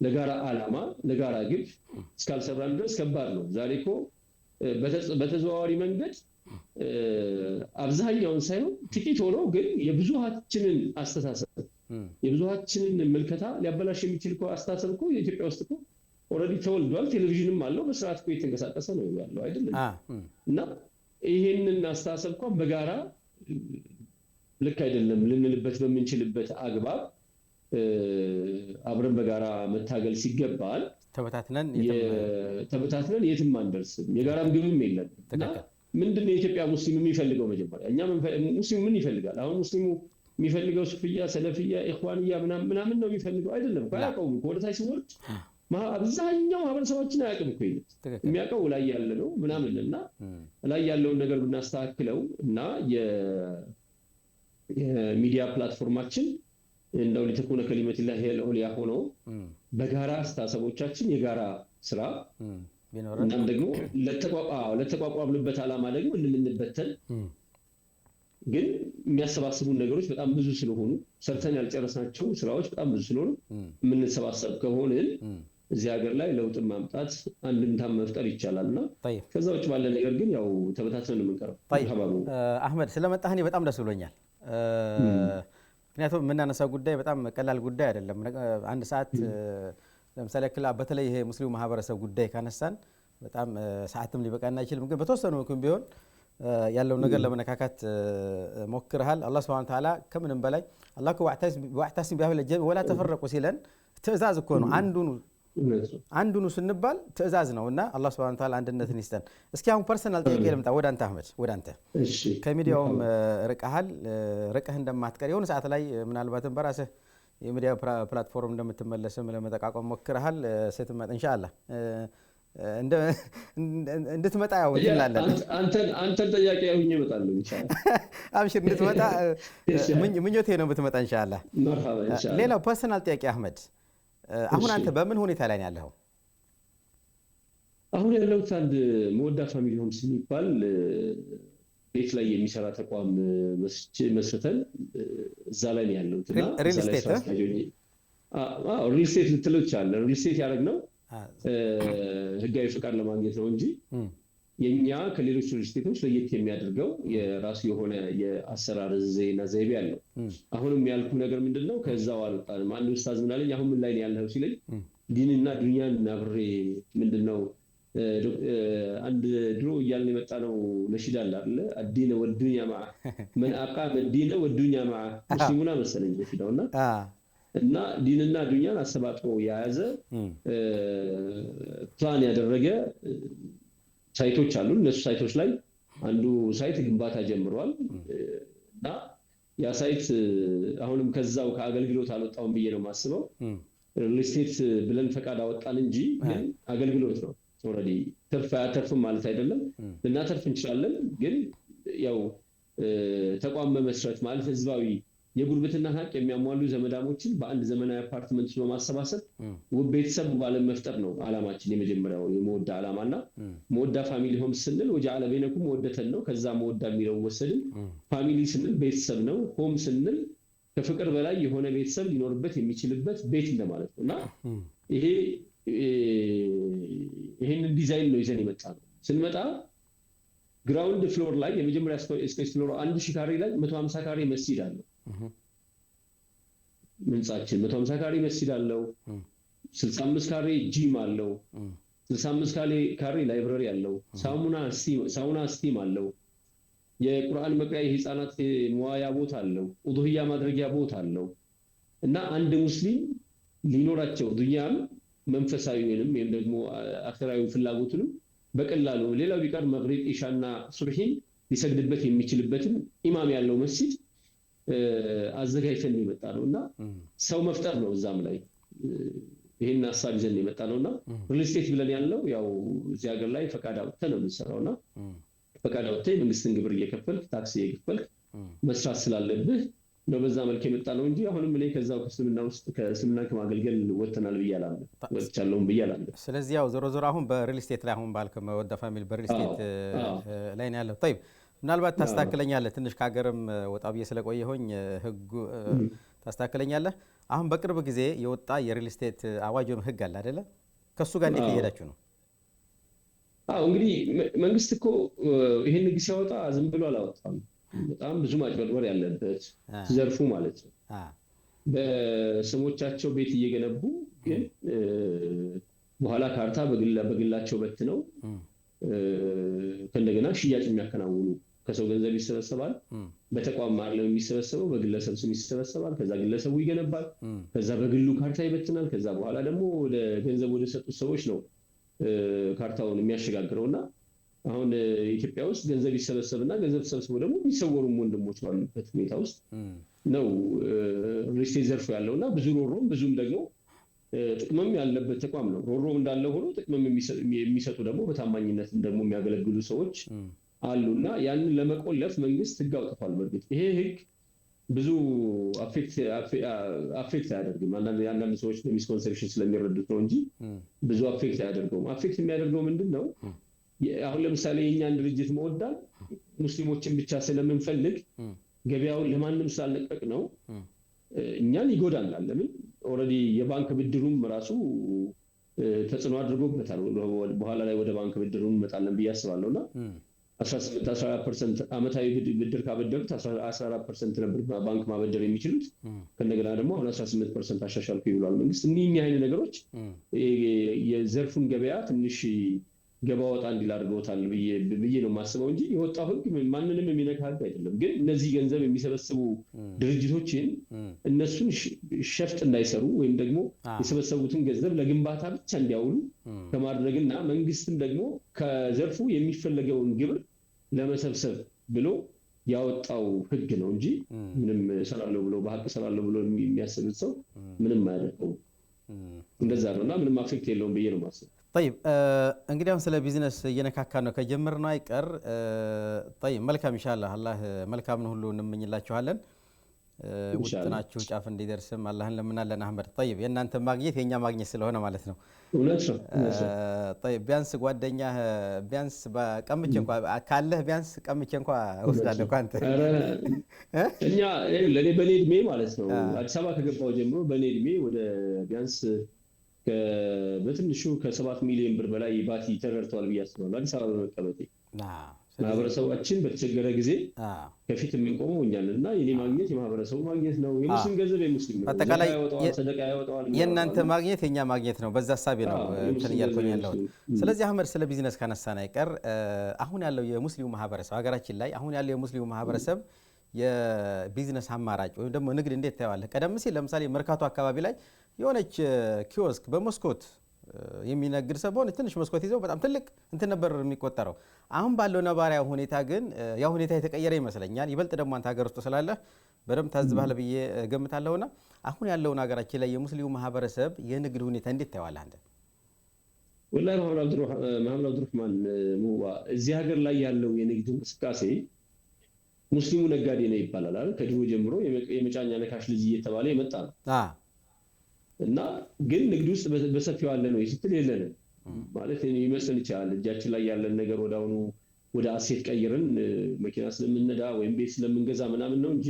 ለጋራ ዓላማ ለጋራ ግብ እስካልሰራን ድረስ ከባድ ነው። ዛሬ እኮ በተዘዋዋሪ መንገድ አብዛኛውን ሳይሆን ጥቂት ሆኖ ግን የብዙሃችንን አስተሳሰብ የብዙሃችንን መልከታ ሊያበላሽ የሚችል እኮ አስተሳሰብ እኮ የኢትዮጵያ ውስጥ እኮ ኦልሬዲ ተወልዷል። ቴሌቪዥንም አለው በስርዓት እኮ የተንቀሳቀሰ ነው ያለው አይደለም። እና ይሄንን አስተሳሰብ እንኳን በጋራ ልክ አይደለም ልንልበት በምንችልበት አግባብ አብረን በጋራ መታገል ሲገባል ተበታትነን የትም አንደርስም። የጋራም ግብም የለም። እና ምንድነው የኢትዮጵያ ሙስሊም የሚፈልገው? መጀመሪያ እኛ ሙስሊሙ ምን ይፈልጋል? አሁን ሙስሊሙ የሚፈልገው ሱፍያ፣ ሰለፍያ፣ ኢኽዋንያ ምናምን ነው የሚፈልገው አይደለም። ባያውቀውም ወደታች ሲወርድ አብዛኛው ማህበረሰባችን አያውቅም እኮ ይሄን የሚያውቀው ላይ ያለ ነው ምናምን እና ላይ ያለውን ነገር ብናስተካክለው እና የሚዲያ ፕላትፎርማችን እንደው ለተኮነ ከሊመቲላሂ አልዑሊያ ሆኖ በጋራ አስተሳሰቦቻችን የጋራ ስራ እናም ደግሞ ለተቋቋምንበት ዓላማ ደግሞ እንምንበተን ግን የሚያሰባስቡን ነገሮች በጣም ብዙ ስለሆኑ ሰርተን ያልጨረስናቸው ስራዎች በጣም ብዙ ስለሆኑ የምንሰባሰብ ከሆንን እዚህ ሀገር ላይ ለውጥ ማምጣት አንድምታም መፍጠር ይቻላልና ከዛ ውጭ ባለ ነገር ግን ያው ተበታትነን የምንቀረው። አህመድ ስለመጣህ እኔ በጣም ደስ ብሎኛል። ምክንያቱም የምናነሳው ጉዳይ በጣም ቀላል ጉዳይ አይደለም። አንድ ሰዓት ለምሳሌ በተለይ ይሄ ሙስሊሙ ማህበረሰብ ጉዳይ ካነሳን በጣም ሰዓትም ሊበቃና አይችልም። ግን በተወሰኑ ምክንያት ቢሆን ያለው ነገር ለመነካካት ሞክረሃል። አላህ Subhanahu Wa Ta'ala ከምንም በላይ አላህ ወአዕተሲሙ ቢሀብሊል ጀሚዕ ወላ ተፈረቁ ሲለን ትእዛዝ እኮ ነው። አንዱኑ ስንባል ትእዛዝ ነውና አላህ Subhanahu Wa Ta'ala አንድነትን ይስጠን። እስኪ አሁን ፐርሰናል ጥያቄ ልምጣ ወደ አንተ አህመድ፣ ወደ አንተ ከሚዲያውም ርቀህ እንደማትቀር የሆነ ሰዓት ላይ ምናልባትም በራስህ የሚዲያ ፕላትፎርም እንደምትመለስም ለመጠቃቀም ሞክረሃል። ስትመጣ ኢንሻአላህ እንድትመጣ ያው እንላለን። አንተን ጥያቄ ያውኝ እመጣለሁ ኢንሻአላህ። አብሽር እንድትመጣ ምኞቴ ነው ብትመጣ ኢንሻአላህ። መርሐባ ኢንሻአላህ። ሌላው ፐርሰናል ጥያቄ አህመድ፣ አሁን አንተ በምን ሁኔታ ላይ ነው ያለኸው? አሁን ያለሁት አንድ መወዳ ፋሚሊ ሆምስ የሚባል ቤት ላይ የሚሰራ ተቋም መስርተን እዛ ላይ ነው ያለሁት እና ሪል ስቴት ሪል ስቴት ልትለው ይችላል። ሪል ስቴት ያደረግነው ህጋዊ ፍቃድ ለማግኘት ነው እንጂ የኛ ከሌሎች ሪል ስቴቶች ለየት የሚያደርገው የራሱ የሆነ የአሰራር ዘይቤና ዘይቤ አለው። አሁንም ያልኩ ነገር ምንድነው ከዛው አልወጣንም። አንድ ኡስታዝ ምን አለኝ፣ አሁን ምን ላይ ነው ያለኸው ሲለኝ ዲንና ዱንያን አብሬ ምንድነው አንድ ድሮ እያልን የመጣ ነው ነሽዳ አለ አይደል? አዲነ ወዱንያ ማዓ መን አቃመ ዲነ ወዱንያ ማዓ ሙስሊሙና መሰለኝ ነሽዳውና እና ዲንና ዱንያን አሰባጥሮ የያዘ ፕላን ያደረገ ሳይቶች አሉ። እነሱ ሳይቶች ላይ አንዱ ሳይት ግንባታ ጀምሯል እና ያ ሳይት አሁንም ከዛው ከአገልግሎት አልወጣውም ብዬ ነው የማስበው። ሪል ስቴት ብለን ፈቃድ አወጣን እንጂ ግን አገልግሎት ነው። ኦልሬዲ ትርፍ አያተርፍም ማለት አይደለም። ልናተርፍ እንችላለን። ግን ያው ተቋም መመስረት ማለት ህዝባዊ የጉርብትና ሀቅ የሚያሟሉ ዘመዳሞችን በአንድ ዘመናዊ አፓርትመንት በማሰባሰብ ውብ ቤተሰብ ባለም መፍጠር ነው አላማችን። የመጀመሪያው የመወዳ አላማና መወዳ ፋሚሊ ሆምስ ስንል ወጀዐለ በይነኩም መወደተን ነው። ከዛ መወዳ የሚለው ወሰድን። ፋሚሊ ስንል ቤተሰብ ነው። ሆም ስንል ከፍቅር በላይ የሆነ ቤተሰብ ሊኖርበት የሚችልበት ቤት እንደማለት ነውና ይሄንን ዲዛይን ነው ይዘን የመጣ ነው። ስንመጣ ግራውንድ ፍሎር ላይ የመጀመሪያ ስፔስ ፍሎር 1000 ካሬ ላይ 150 ካሬ መስጂድ አለው። ምንጻችን 150 ካሬ መስጂድ አለው። 65 ካሬ ጂም አለው። 65 ካሬ ላይብረሪ አለው። ሳውና ስቲም አለው። የቁርአን መቅሪያ የህፃናት መዋያ ቦታ አለው። ኡዱህያ ማድረጊያ ቦታ አለው እና አንድ ሙስሊም ሊኖራቸው ዱንያም መንፈሳዊንም ወይም ደግሞ አኺራዊ ፍላጎቱንም በቀላሉ ሌላው ቢቀር መግሪብ ኢሻና ሱብሂን ሊሰግድበት የሚችልበትን ኢማም ያለው መስጂድ አዘጋጅተን የመጣ ነውና ሰው መፍጠር ነው። እዛም ላይ ይሄን ሐሳብ ይዘን የመጣ ነውና ሪል ስቴት ብለን ያለው ያው እዚህ ሀገር ላይ ፈቃድ አውጥተን ነው የምንሰራውና ፈቃድ አውጥተህ መንግስትን ግብር እየከፈልክ ታክስ እየከፈልክ መስራት ስላለብህ ነው በዛ መልክ የመጣ ነው እንጂ አሁንም እኔ ከዛው ከእስልምና ከማገልገል ወጥተናል ብያለሁ ወጥቻለሁ ብያለሁ። ስለዚህ ያው ዞሮ ዞሮ አሁን በሪል ስቴት ላይ አሁን ባልከ መወዳ ፋሚሊ በሪል ስቴት ላይ ነው ያለው። طيب ምናልባት ታስተካክለኛለህ ትንሽ ከሀገርም ወጣ ብዬ ስለቆየሁኝ ህጉ ታስተካክለኛለህ? አሁን በቅርብ ጊዜ የወጣ የሪል ስቴት አዋጅ ወይም ህግ አለ አይደለ? ከሱ ጋር እንዴት እየሄዳችሁ ነው? እንግዲህ መንግስት እኮ ይሄን ህግ ሲያወጣ ዝም ብሎ አላወጣም። በጣም ብዙ ማጭበርበር ያለበት ዘርፉ ማለት ነው። በስሞቻቸው ቤት እየገነቡ ግን በኋላ ካርታ በግላቸው በትነው ከእንደገና ሽያጭ የሚያከናውኑ ከሰው ገንዘብ ይሰበሰባል። በተቋም ማለም የሚሰበሰበው በግለሰብ ስም ይሰበሰባል። ከዛ ግለሰቡ ይገነባል። ከዛ በግሉ ካርታ ይበትናል። ከዛ በኋላ ደግሞ ወደ ገንዘብ ወደ ሰጡት ሰዎች ነው ካርታውን የሚያሸጋግረውና አሁን ኢትዮጵያ ውስጥ ገንዘብ ይሰበሰብና ገንዘብ ተሰብስበው ደግሞ የሚሰወሩም ወንድሞች ባሉበት ሁኔታ ውስጥ ነው ሪል ስቴት ዘርፉ ያለውና ብዙ ሮሮም ብዙም ደግሞ ጥቅምም ያለበት ተቋም ነው። ሮሮም እንዳለ ሆኖ ጥቅምም የሚሰጡ ደግሞ በታማኝነት ደግሞ የሚያገለግሉ ሰዎች አሉና ያንን ለመቆለፍ መንግስት ህግ አውጥቷል። በርግጥ ይሄ ህግ ብዙ አፌክት አያደርግም። አንዳንድ ሰዎች በሚስኮንሰፕሽን ስለሚረዱት ነው እንጂ ብዙ አፌክት አያደርገውም። አፌክት የሚያደርገው ምንድን ነው? አሁን ለምሳሌ የእኛን ድርጅት መወዳ ሙስሊሞችን ብቻ ስለምንፈልግ ገበያውን ለማንም ስላልነቀቅ ነው እኛን ይጎዳናል። ለምን ኦልሬዲ የባንክ ብድሩም ራሱ ተጽዕኖ አድርጎበታል። በኋላ ላይ ወደ ባንክ ብድሩ እንመጣለን ብዬ አስባለሁና 18-14% ዓመታዊ ብድር ካበደሩት 14% ነበር ባንክ ማበደር የሚችሉት። ከነገና ደግሞ አሁን 18% አሻሻልኩ ይብሏል መንግስት። እኒህ አይነት ነገሮች የዘርፉን ገበያ ትንሽ ገባ ወጣ እንዲል አድርገውታል ብዬ ነው የማስበው እንጂ የወጣው ህግ ማንንም የሚነካ ህግ አይደለም። ግን እነዚህ ገንዘብ የሚሰበስቡ ድርጅቶችን እነሱን ሸፍጥ እንዳይሰሩ ወይም ደግሞ የሰበሰቡትን ገንዘብ ለግንባታ ብቻ እንዲያውሉ ከማድረግና መንግስትም ደግሞ ከዘርፉ የሚፈለገውን ግብር ለመሰብሰብ ብሎ ያወጣው ህግ ነው እንጂ ምንም ሰራለው ብሎ በሐቅ ሰራለው ብሎ የሚያስብ ሰው ምንም አያደርገው። እንደዛ ነውና ምንም አፌክት የለውም ብዬ ነው የማስበው። طيب እንግዲህ አሁን ስለ ቢዝነስ እየነካካን ነው ከጀመርነው አይቀር طيب መልካም ኢንሻአላህ አላህ መልካምን ሁሉ እንመኝላችኋለን። ውጥናችሁ ጫፍ እንዲደርስም አላህን ለምናለን። አህመድ طيب የእናንተ ማግኘት የኛ ማግኘት ስለሆነ ማለት ነው። እውነት ነው። طيب ቢያንስ ጓደኛ ቢያንስ በቀምቼ እንኳን ካለህ ቢያንስ ቀምቼ እንኳን ወስዳለሁ ካንተ እኛ ለኔ በኔ እድሜ ማለት ነው አዲስ አበባ ከገባው ጀምሮ በኔ እድሜ ወደ ቢያንስ በትንሹ ከ7 ሚሊዮን ብር በላይ ባቲ ተረድቷል ብዬ አስባለሁ። አዲስ አበባ በመቀመጤ ማህበረሰባችን በተቸገረ ጊዜ ከፊት የምንቆመው እኛ ነን እና የኔ ማግኘት የማህበረሰቡ ማግኘት ነው። የሙስሊም ገንዘብ የሙስሊም ነው። አጠቃላይ ሰደቃ ያወጣዋል። የእናንተ ማግኘት የኛ ማግኘት ነው። በዛ ሐሳቤ ነው እንትን እያልኩኝ ያለሁት። ስለዚህ አህመድ ስለ ቢዝነስ ካነሳን አይቀር አሁን ያለው የሙስሊሙ ማህበረሰብ ሀገራችን ላይ አሁን ያለው የሙስሊሙ ማህበረሰብ የቢዝነስ አማራጭ ወይም ደግሞ ንግድ እንዴት ታየዋለህ? ቀደም ሲል ለምሳሌ መርካቶ አካባቢ ላይ የሆነች ኪዮስክ በመስኮት የሚነግድ ሰው በሆነ ትንሽ መስኮት ይዘው በጣም ትልቅ እንትን ነበር የሚቆጠረው። አሁን ባለው ነባሪያ ሁኔታ ግን ያ ሁኔታ የተቀየረ ይመስለኛል። ይበልጥ ደግሞ አንተ ሀገር ውስጥ ስላለ በደምብ ታዝባለህ ብዬ ገምታለሁና አሁን ያለውን ሀገራችን ላይ የሙስሊሙ ማህበረሰብ የንግድ ሁኔታ እንዴት ታየዋለህ አንተ? ወላሂ መሐመድ አብዱራህማን ሙዋ እዚህ ሀገር ላይ ያለው የንግድ እንቅስቃሴ ሙስሊሙ ነጋዴ ነው ይባላል አይደል? ከድሮ ጀምሮ የመጫኛ ነካሽ ልጅ እየተባለ የመጣ ነው። እና ግን ንግድ ውስጥ በሰፊው አለ ነው ስትል የለንም ማለት ይመስል ይችላል። እጃችን ላይ ያለን ነገር ወዳውኑ ወደ አሴት ቀይረን መኪና ስለምንነዳ ወይም ቤት ስለምንገዛ ምናምን ነው እንጂ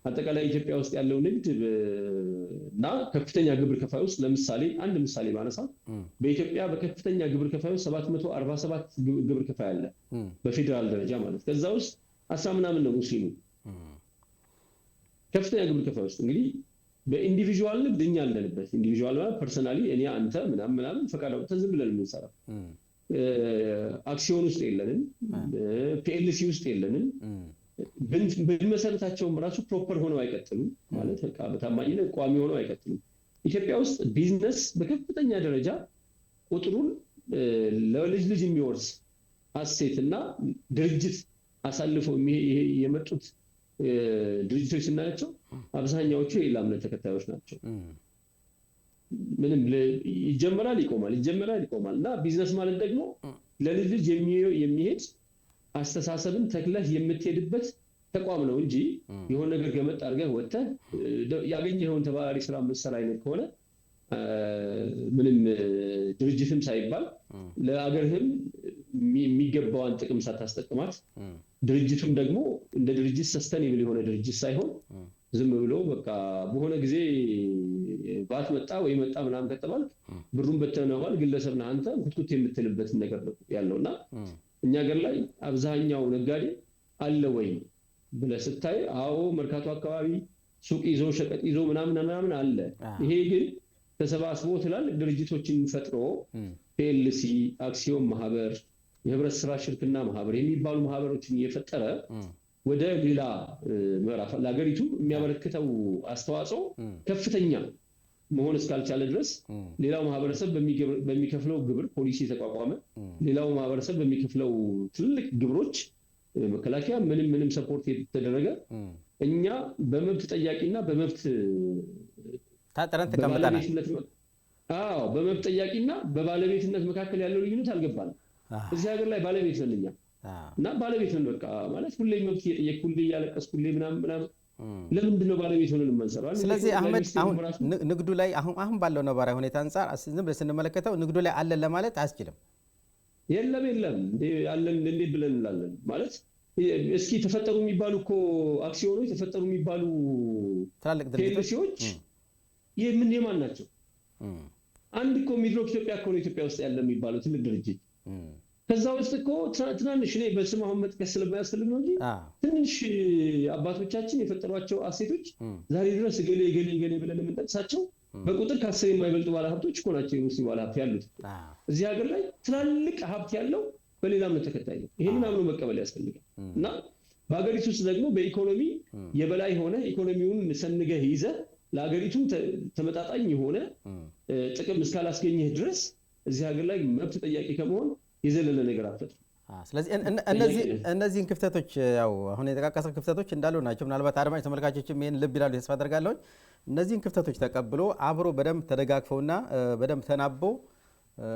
አጠቃላይ ኢትዮጵያ ውስጥ ያለው ንግድ እና ከፍተኛ ግብር ከፋይ ውስጥ ለምሳሌ አንድ ምሳሌ ማነሳ በኢትዮጵያ በከፍተኛ ግብር ከፋይ ውስጥ 747 ግብር ከፋይ አለ በፌደራል ደረጃ ማለት። ከዛ ውስጥ 10 ምናምን ነው ሙስሊሙ ከፍተኛ ግብር ከፋይ ውስጥ። እንግዲህ በኢንዲቪጁዋል ንግድ እኛ አለንበት። ኢንዲቪጁዋል ማለት ፐርሰናሊ እኔ አንተ ምናምን ፈቃድ አውጥተን ዝም ብለን የምንሰራው አክሲዮን ውስጥ የለንም፣ ፒኤልሲ ውስጥ የለንም። ብንመሰረታቸውም ራሱ ፕሮፐር ሆነው አይቀጥሉም ማለት በቃ በታማኝነት ቋሚ ሆነው አይቀጥሉም። ኢትዮጵያ ውስጥ ቢዝነስ በከፍተኛ ደረጃ ቁጥሩን ለልጅ ልጅ የሚወርስ አሴት እና ድርጅት አሳልፈው የመጡት ድርጅቶች ስናያቸው አብዛኛዎቹ የሌላ እምነት ተከታዮች ናቸው። ምንም ይጀመራል ይቆማል እና ቢዝነስ ማለት ደግሞ ለልጅ ልጅ የሚሄድ አስተሳሰብን ተክለህ የምትሄድበት ተቋም ነው እንጂ የሆነ ነገር ገመጥ አድርገህ ወጥተህ ያገኘኸውን ተባራሪ ስራ መሰራ አይነት ከሆነ ምንም ድርጅትም ሳይባል ለአገርህም የሚገባዋን ጥቅም ሳታስጠቅማት ድርጅቱም ደግሞ እንደ ድርጅት ሰስተኔብል የሆነ ድርጅት ሳይሆን ዝም ብሎ በቃ በሆነ ጊዜ ባት መጣ ወይ መጣ ምናምን ከተባለ ብሩን በተነዋል ግለሰብ ነህ አንተ ኩትኩት የምትልበት ነገር ያለውና እኛ ሀገር ላይ አብዛኛው ነጋዴ አለ ወይ ብለህ ስታይ አዎ መርካቶ አካባቢ ሱቅ ይዞ ሸቀጥ ይዞ ምናምን አለ። ይሄ ግን ተሰባስቦ ትላልቅ ድርጅቶችን ፈጥሮ ፒኤልሲ፣ አክሲዮን ማህበር፣ የህብረት ስራ ሽርክና ማህበር የሚባሉ ማህበሮችን እየፈጠረ ወደ ሌላ ምዕራፍ ለሀገሪቱ የሚያበረክተው አስተዋጽኦ ከፍተኛ መሆን እስካልቻለ ድረስ ሌላው ማህበረሰብ በሚከፍለው ግብር ፖሊሲ የተቋቋመ ሌላው ማህበረሰብ በሚከፍለው ትልቅ ግብሮች መከላከያ ምንም ሰፖርት የተደረገ እኛ በመብት ጠያቂና በመብት ታጠረን ተቀምጠናል። በመብት ጠያቂና በባለቤትነት መካከል ያለው ልዩነት አልገባንም። እዚህ ሀገር ላይ ባለቤት ነን እኛ እና ባለቤት ነን በቃ ማለት ሁሌ መብት እየጠየቅኩ ሁሌ እያለቀስኩ ሁሌ ምናምን ለምንድን ነው ባለቤት ሆነን የማንሰራው? ስለዚህ አህመድ አሁን ንግዱ ላይ አሁን ባለው ነባራዊ ሁኔታ አንፃር ዝም ብለን ስንመለከተው ንግዱ ላይ አለን ለማለት አያስችልም። የለም አለን እንዴት ብለን እንላለን? ማለት እስኪ ተፈጠሩ የሚባሉ እኮ አክሲዮኖች ተፈጠሩ የሚባሉ ትላልቅ ድርጅቶች የምን የማን ናቸው? አንድ እኮ ሚድሮክ ኢትዮጵያ እኮ ነው ኢትዮጵያ ውስጥ ያለ የሚባለው ትልቅ ድርጅት። ከዛ ውስጥ እኮ ትናንሽ እኔ በስም አሁን መጥቀስ ስለማያስፈልግ ነው እንጂ ትንሽ አባቶቻችን የፈጠሯቸው አሴቶች ዛሬ ድረስ ገሌ ብለን የምንጠቅሳቸው በቁጥር ከ10 የማይበልጡ ባለሀብቶች እኮ ናቸው የሙስሊም ባለሀብት ያሉት። እዚህ ሀገር ላይ ትላልቅ ሀብት ያለው በሌላ እምነት ተከታይ ነው። ይሄንን አምኖ መቀበል ያስፈልጋል። እና በሀገሪቱ ውስጥ ደግሞ በኢኮኖሚ የበላይ ሆነ ኢኮኖሚውን ሰንገህ ይዘህ ለሀገሪቱ ተመጣጣኝ የሆነ ጥቅም እስካላስገኘህ ድረስ እዚህ ሀገር ላይ መብት ጠያቂ ከመሆን የዘለለ ነገር አትፈጥም። ስለዚህ እነዚህን ክፍተቶች ያው አሁን የተቃቀሰ ክፍተቶች እንዳሉ ናቸው። ምናልባት አድማጭ ተመልካቾችም ይሄን ልብ ይላሉ ተስፋ አደርጋለሁ። እነዚህን ክፍተቶች ተቀብሎ አብሮ በደንብ ተደጋግፈውና በደንብ ተናቦ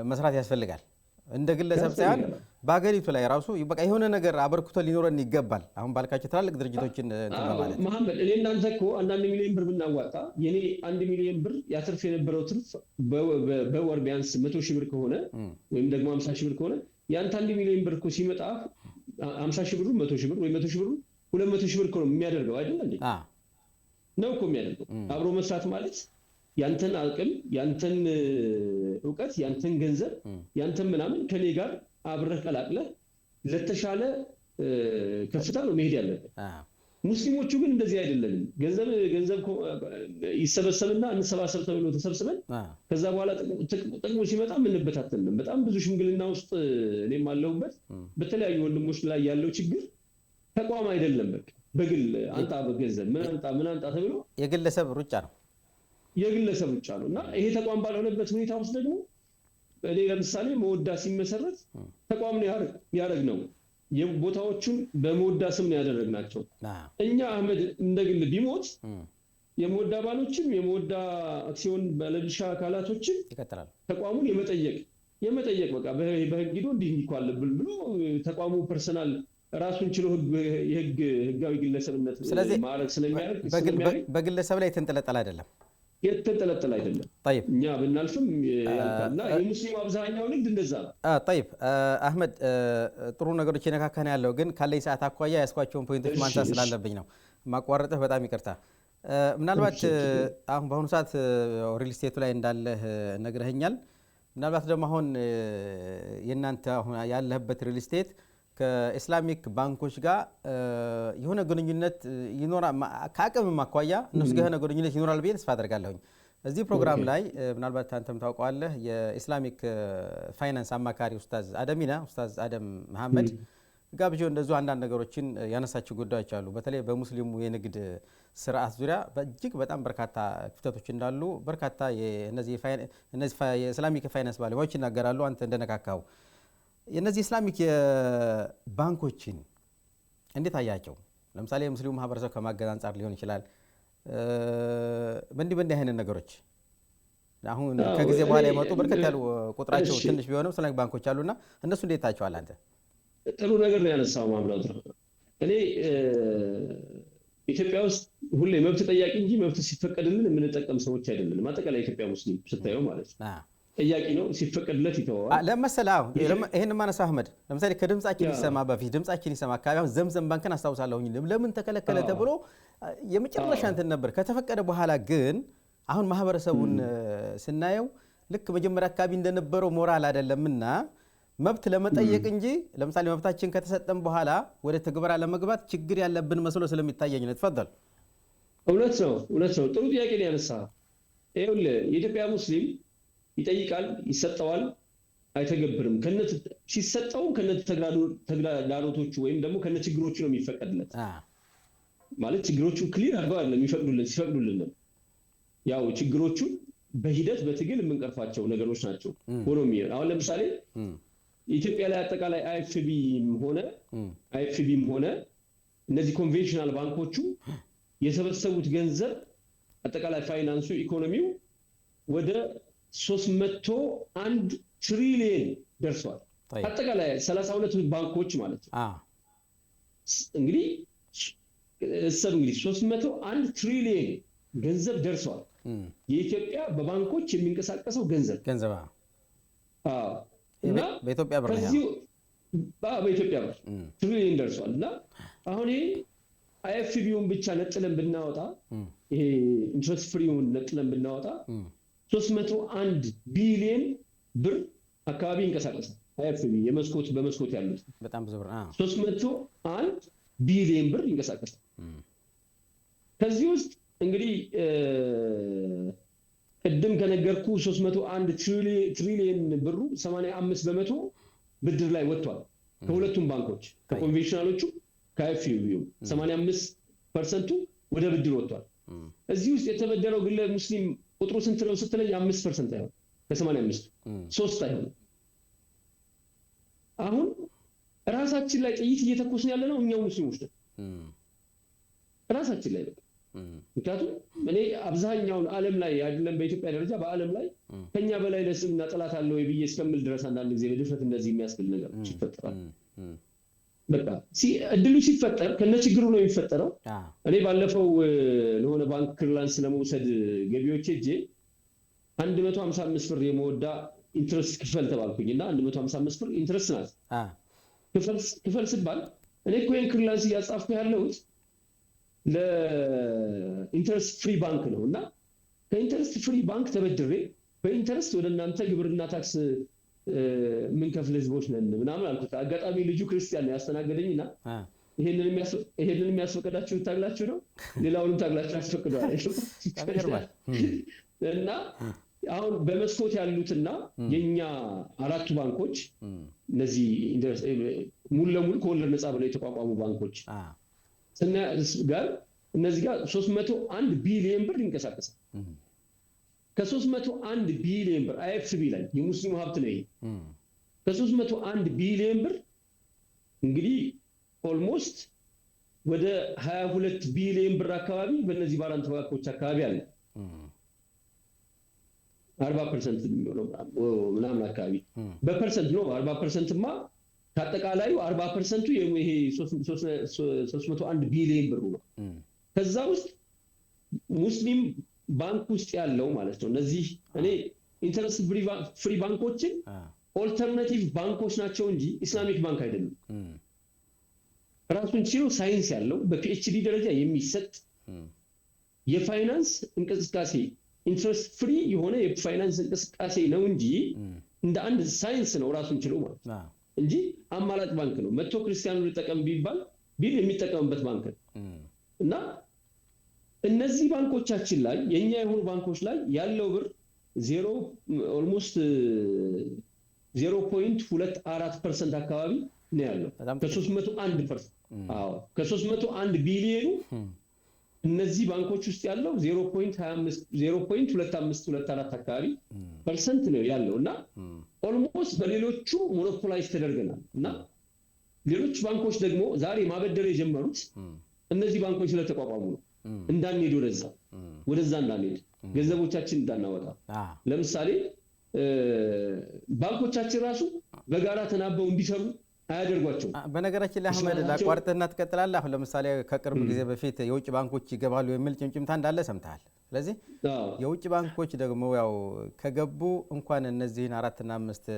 መስራት ያስፈልጋል። እንደ ግለሰብ ሳይሆን በአገሪቱ ላይ ራሱ በቃ የሆነ ነገር አበርክቶ ሊኖረን ይገባል። አሁን ባልካቸው ትላልቅ ድርጅቶችን ማለት መሐመድ እኔ እናንተ እኮ 1 ሚሊዮን ብር ብናዋጣ የኔ 1 ሚሊዮን ብር ያትርፍ የነበረው ትርፍ በወር ቢያንስ 100 ሺህ ብር ከሆነ ወይም ደግሞ 50 ሺህ ብር ከሆነ ያንተ 1 ሚሊዮን ብር እኮ ሲመጣ 50 ሺህ ብሩ 100 ሺህ ብር ወይ 100 ሺህ ብሩ 200 ሺህ ብር እኮ ነው የሚያደርገው አይደል እንዴ? ነው እኮ የሚያደርገው። አብሮ መስራት ማለት ያንተን አቅም ያንተን ዕውቀት ያንተን ገንዘብ ያንተን ምናምን ከኔ ጋር አብረህ ቀላቅለህ ለተሻለ ከፍታ ነው መሄድ ያለበት። ሙስሊሞቹ ግን እንደዚህ አይደለንም። ገንዘብ ይሰበሰብና እንሰባሰብ ተብሎ ተሰብስበን ከዛ በኋላ ጥቅሙ ሲመጣ ምንበታተንም። በጣም ብዙ ሽምግልና ውስጥ እኔም አለሁበት። በተለያዩ ወንድሞች ላይ ያለው ችግር ተቋም አይደለም። በቃ በግል አንጣ በገንዘብ ምን አንጣ ተብሎ የግለሰብ ሩጫ ነው እና ይሄ ተቋም ባልሆነበት ሁኔታ ውስጥ ደግሞ እኔ ለምሳሌ መወዳ ሲመሰረት ተቋም ነው ያደረግነው። የቦታዎቹን በመወዳ ስም ነው ያደረግናቸው። እኛ አህመድ እንደግል ቢሞት የመወዳ ባሎችም የመወዳ አክሲዮን ባለድርሻ አካላቶችን ይከተላል ተቋሙን የመጠየቅ በቃ በህግ ሂዶ እንዲህ ይኳልብል ብሎ ተቋሙ ፐርሰናል ራሱን ችሎ ህጋዊ ግለሰብነት ማዕረግ ስለሚያደርግ በግለሰብ ላይ የተንጠለጠለ አይደለም። طيب እኛ ብናልፍም ያልፋልና የሙስሊም አብዛኛው ንግድ እንደዛ ነው። طيب አህመድ ጥሩ ነገሮች የነካካን ያለው ግን ካለኝ ሰዓት አኳያ ያስኳቸውን ፖይንቶች ማንሳት ስላለብኝ ነው ማቋረጥህ። በጣም ይቅርታ። ምናልባት አሁን በአሁኑ ሰዓት ሪል ስቴቱ ላይ እንዳለህ ነግረኸኛል። ምናልባት ደግሞ አሁን የእናንተ አሁን ያለህበት ሪል ስቴት ከኢስላሚክ ባንኮች ጋር የሆነ ግንኙነት ይኖራል። ከአቅም ማኳያ እነሱ ጋር የሆነ ግንኙነት ይኖራል ብዬ ተስፋ አደርጋለሁኝ። እዚህ ፕሮግራም ላይ ምናልባት አንተም ታውቀዋለህ የኢስላሚክ ፋይናንስ አማካሪ ኡስታዝ አደም መሐመድ ጋብጆ እንደዚሁ አንዳንድ ነገሮችን ያነሳቸው ጉዳዮች አሉ። በተለይ በሙስሊሙ የንግድ ስርዓት ዙሪያ እጅግ በጣም በርካታ ክፍተቶች እንዳሉ በርካታ እነዚህ የኢስላሚክ ፋይናንስ ባለሙያዎች ይናገራሉ። አንተ እንደነካካው የነዚህ ኢስላሚክ ባንኮችን እንዴት አያቸው? ለምሳሌ የሙስሊሙ ማህበረሰብ ከማገዝ አንጻር ሊሆን ይችላል። በእንዲህ አይነት ነገሮች አሁን ከጊዜ በኋላ የመጡ በርከት ያሉ ቁጥራቸው ትንሽ ቢሆንም ኢስላሚክ ባንኮች አሉና እነሱ እንዴት ታያቸዋል አንተ? ጥሩ ነገር ነው ያነሳው ማምራት። እኔ ኢትዮጵያ ውስጥ ሁሌ መብት ጠያቂ እንጂ መብት ሲፈቀድልን የምንጠቀም ሰዎች አይደለንም። አጠቃላይ ኢትዮጵያ ሙስሊም ስታየው ማለት ነው። ጥያቄ ነው ሲፈቀድለት ይተዋል ለምሳሌው ይሄን ማነሳ አህመድ ለምሳሌ ከድምጻችን ይሰማ በፊት ድምጻችን ይሰማ አካባቢ ዘምዘም ባንክን አስተዋውሳለሁኝ ለምን ተከለከለ ተብሎ የመጨረሻ እንትን ነበር ከተፈቀደ በኋላ ግን አሁን ማህበረሰቡን ስናየው ልክ መጀመሪያ አካባቢ እንደነበረው ሞራል አይደለምና መብት ለመጠየቅ እንጂ ለምሳሌ መብታችን ከተሰጠን በኋላ ወደ ተግባራ ለመግባት ችግር ያለብን መስሎ ስለሚታየኝ ነው ተፈضل እውነት ነው ጥሩ ጥያቄ ነው ያነሳው ይኸውልህ የኢትዮጵያ ሙስሊም ይጠይቃል ይሰጣዋል አይተገብርም ከነት ሲሰጣው ከነት ተግዳሮቶቹ ወይም ደግሞ ከነት ችግሮቹ ነው የሚፈቀድለት ማለት ችግሮቹ ክሊር አድርገው አይደለም ሲፈቅዱልን ያው ችግሮቹ በሂደት በትግል የምንቀርፋቸው ነገሮች ናቸው ሆኖም አሁን ለምሳሌ ኢትዮጵያ ላይ አጠቃላይ አይኤፍቢም ሆነ እነዚህ ኮንቬንሽናል ባንኮቹ የሰበሰቡት ገንዘብ አጠቃላይ ፋይናንሱ ኢኮኖሚው ወደ 301 ትሪሊየን ደርሷል አጠቃላይ 32 ባንኮች ማለት ነው እንግዲህ 301 ትሪሊየን ገንዘብ ደርሷል የኢትዮጵያ በባንኮች የሚንቀሳቀሰው ገንዘብ እና በኢትዮጵያ ብር በኢትዮጵያ ብር ትሪሊየን ደርሷል እና አሁን አይኤፍቢውን ብቻ ነጥለን ብናወጣ ይሄ ኢንትረስት ፍሪውን ነጥለን ብናወጣ 301 ቢሊዮን ብር አካባቢ ይንቀሳቀሳል አይኤፍቢ በመስኮት ያሉት በጣም ብዙ ብር 301 ቢሊዮን ብር ይንቀሳቀሳል ከዚህ ውስጥ እንግዲህ ቅድም ከነገርኩ 301 ትሪሊየን ብሩ 85% ብድር ላይ ወጥቷል ከሁለቱም ባንኮች ከኮንቬንሽናሎቹ ከአይኤፍቢው 85% ወደ ብድር ወጥቷል እዚህ ውስጥ የተበደረው ግለ ሙስሊም ቁጥሩ ስንት ነው ስትለኝ 5% አይሆን ከ85 3 አይሆን አሁን ራሳችን ላይ ጥይት እየተኮስን ያለ ነው እኛው ሙስሊሞች ነን ራሳችን ላይ ምክንያቱም እኔ አብዛኛውን ዓለም ላይ አይደለም በኢትዮጵያ ደረጃ በዓለም ላይ ከኛ በላይ ለስምና ጥላት አለ ወይ ብዬ እስከምል ድረስ አንዳንድ ጊዜ በድፍረት እንደዚህ የሚያስብል ነገር ይፈጠራል በቃ እድሉ ሲፈጠር ከነችግሩ ነው የሚፈጠረው እኔ ባለፈው ለሆነ ባንክ ክሊራንስ ለመውሰድ ገቢዎች ሄጄ 155 ብር የመወዳ ኢንትረስት ክፈል ተባልኩኝና 155 ብር ኢንትረስት ናት ክፈል ሲባል እኔ እኮ ክሊራንስ ያጻፍኩ ያለሁት ለኢንትረስት ፍሪ ባንክ ነውና ከኢንትረስት ፍሪ ባንክ ተበድሬ በኢንትረስት ወደ እናንተ ግብርና ታክስ ምን ከፍል ህዝቦች ነን ምናምን አልኩት አጋጣሚ ልጁ ክርስቲያን ነው ያስተናገደኝና ይሄንን የሚያስፈቅዳችሁ ታግላችሁ ነው ሌላውንም ታግላችሁ አስፈቅደዋል እና አሁን በመስኮት ያሉትና የኛ አራቱ ባንኮች እነዚህ ሙሉ ለሙሉ ከወለድ ነፃ ብለው የተቋቋሙ ባንኮች ጋር እነዚህ ጋር 301 ቢሊዮን ብር ይንቀሳቀሳል ከ301 ቢሊዮን ብር አይኤፍቢ ላይ የሙስሊሙ ሀብት ነው ከ301 ቢሊዮን ብር እንግዲህ ኦልሞስት ወደ 22 ቢሊዮን ብር አካባቢ በእነዚህ ባራንት ባንኮች አካባቢ አለ 40% የሚሆነው ምናምን አካባቢ በፐርሰንት ነው 40%ማ ታጠቃላዩ 40% ይሄ 301 ቢሊዮን ብር ነው ከዛ ውስጥ ሙስሊም ባንክ ውስጥ ያለው ማለት ነው እነዚህ እኔ ኢንተረስት ፍሪ ባንኮችን ኦልተርናቲቭ ባንኮች ናቸው እንጂ ኢስላሚክ ባንክ አይደሉም ራሱን ችሎ ሳይንስ ያለው በፒኤችዲ ደረጃ የሚሰጥ የፋይናንስ እንቅስቃሴ ኢንትረስት ፍሪ የሆነ የፋይናንስ እንቅስቃሴ ነው እንጂ እንደ አንድ ሳይንስ ነው ራሱን ችሎ ማለት እንጂ አማላጭ ባንክ ነው መጥቶ ክርስቲያኑ ሊጠቀም ቢል የሚጠቀምበት ባንክ ነው እና እነዚህ ባንኮቻችን ላይ የኛ የሆኑ ባንኮች ላይ ያለው ብር ኦልሞስት 0.24% አካባቢ ነው ያለው ከ301% አዎ ከ301 ቢሊዮኑ እነዚህ ባንኮች ውስጥ ያለው 0.2524 አካባቢ ፐርሰንት ነው ያለውና ኦልሞስት በሌሎቹ ሞኖፖላይዝ ተደርገናል እና ሌሎች ባንኮች ደግሞ ዛሬ ማበደር የጀመሩት እነዚህ ባንኮች ስለተቋቋሙ ነው እንዳንሄድ ወደዛ እንዳንሄድ ገንዘቦቻችን እንዳናወጣ ለምሳሌ ባንኮቻችን ራሱ በጋራ ተናበው እንዲሰሩ አያደርጓቸው በነገራችን ላይ አህመድ ላቋርጥና ትቀጥላለህ አሁን ለምሳሌ ከቅርብ ጊዜ በፊት የውጭ ባንኮች ይገባሉ የሚል ጭምጭምታ እንዳለ ሰምተሃል ስለዚህ የውጭ ባንኮች ደግሞ ያው ከገቡ እንኳን እነዚህን 4 እና 5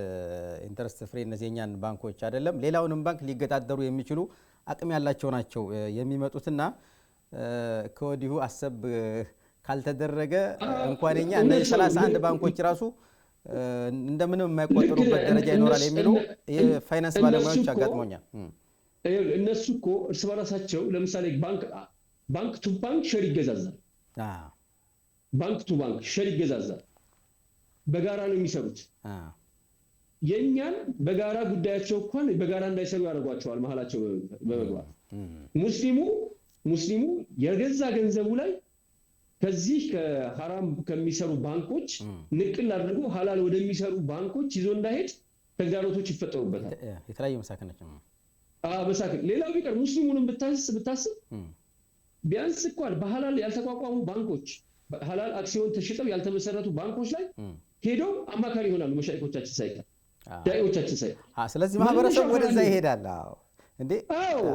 ኢንተረስት ፍሪ እነዚህኛን ባንኮች አይደለም ሌላውንም ባንክ ሊገዳደሩ የሚችሉ አቅም ያላቸው ናቸው የሚመጡትና ከወዲሁ አሰብ ካልተደረገ እንኳንኛ እነዚህ 31 ባንኮች ራሱ እንደምንም የማይቆጠሩበት ደረጃ ይኖራል የሚሉ የፋይናንስ ባለሙያዎች አጋጥሞኛል። እነሱ እኮ እርስ በራሳቸው ለምሳሌ ባንክ ቱ ባንክ ሼር ይገዛዛል። ባንክ ቱ ባንክ ሼር ይገዛዛል። በጋራ ነው የሚሰሩት። የኛን በጋራ ጉዳያቸው እንኳን በጋራ እንዳይሰሩ ያደርጓቸዋል መሐላቸው በመግባት ሙስሊሙ የገዛ ገንዘቡ ላይ ከዚህ ከሐራም ከሚሰሩ ባንኮች ንቅል አድርጎ ሐላል ወደሚሰሩ ባንኮች ይዞ እንዳይሄድ ተግዳሮቶች ይፈጠሩበታል። የተለያዩ መሳከነች ነው። በሳከን ሌላው ቢቀር ሙስሊሙንም ብታስብ ቢያንስ እንኳን በሐላል ያልተቋቋሙ ባንኮች ሐላል አክሲዮን ተሽጠው ያልተመሰረቱ ባንኮች ላይ ሄደው አማካሪ ይሆናሉ መሻይኮቻችን ሳይቀር ዳኢዎቻችን ሳይቀር። ስለዚህ ማህበረሰቡ ወደዛ ይሄዳል።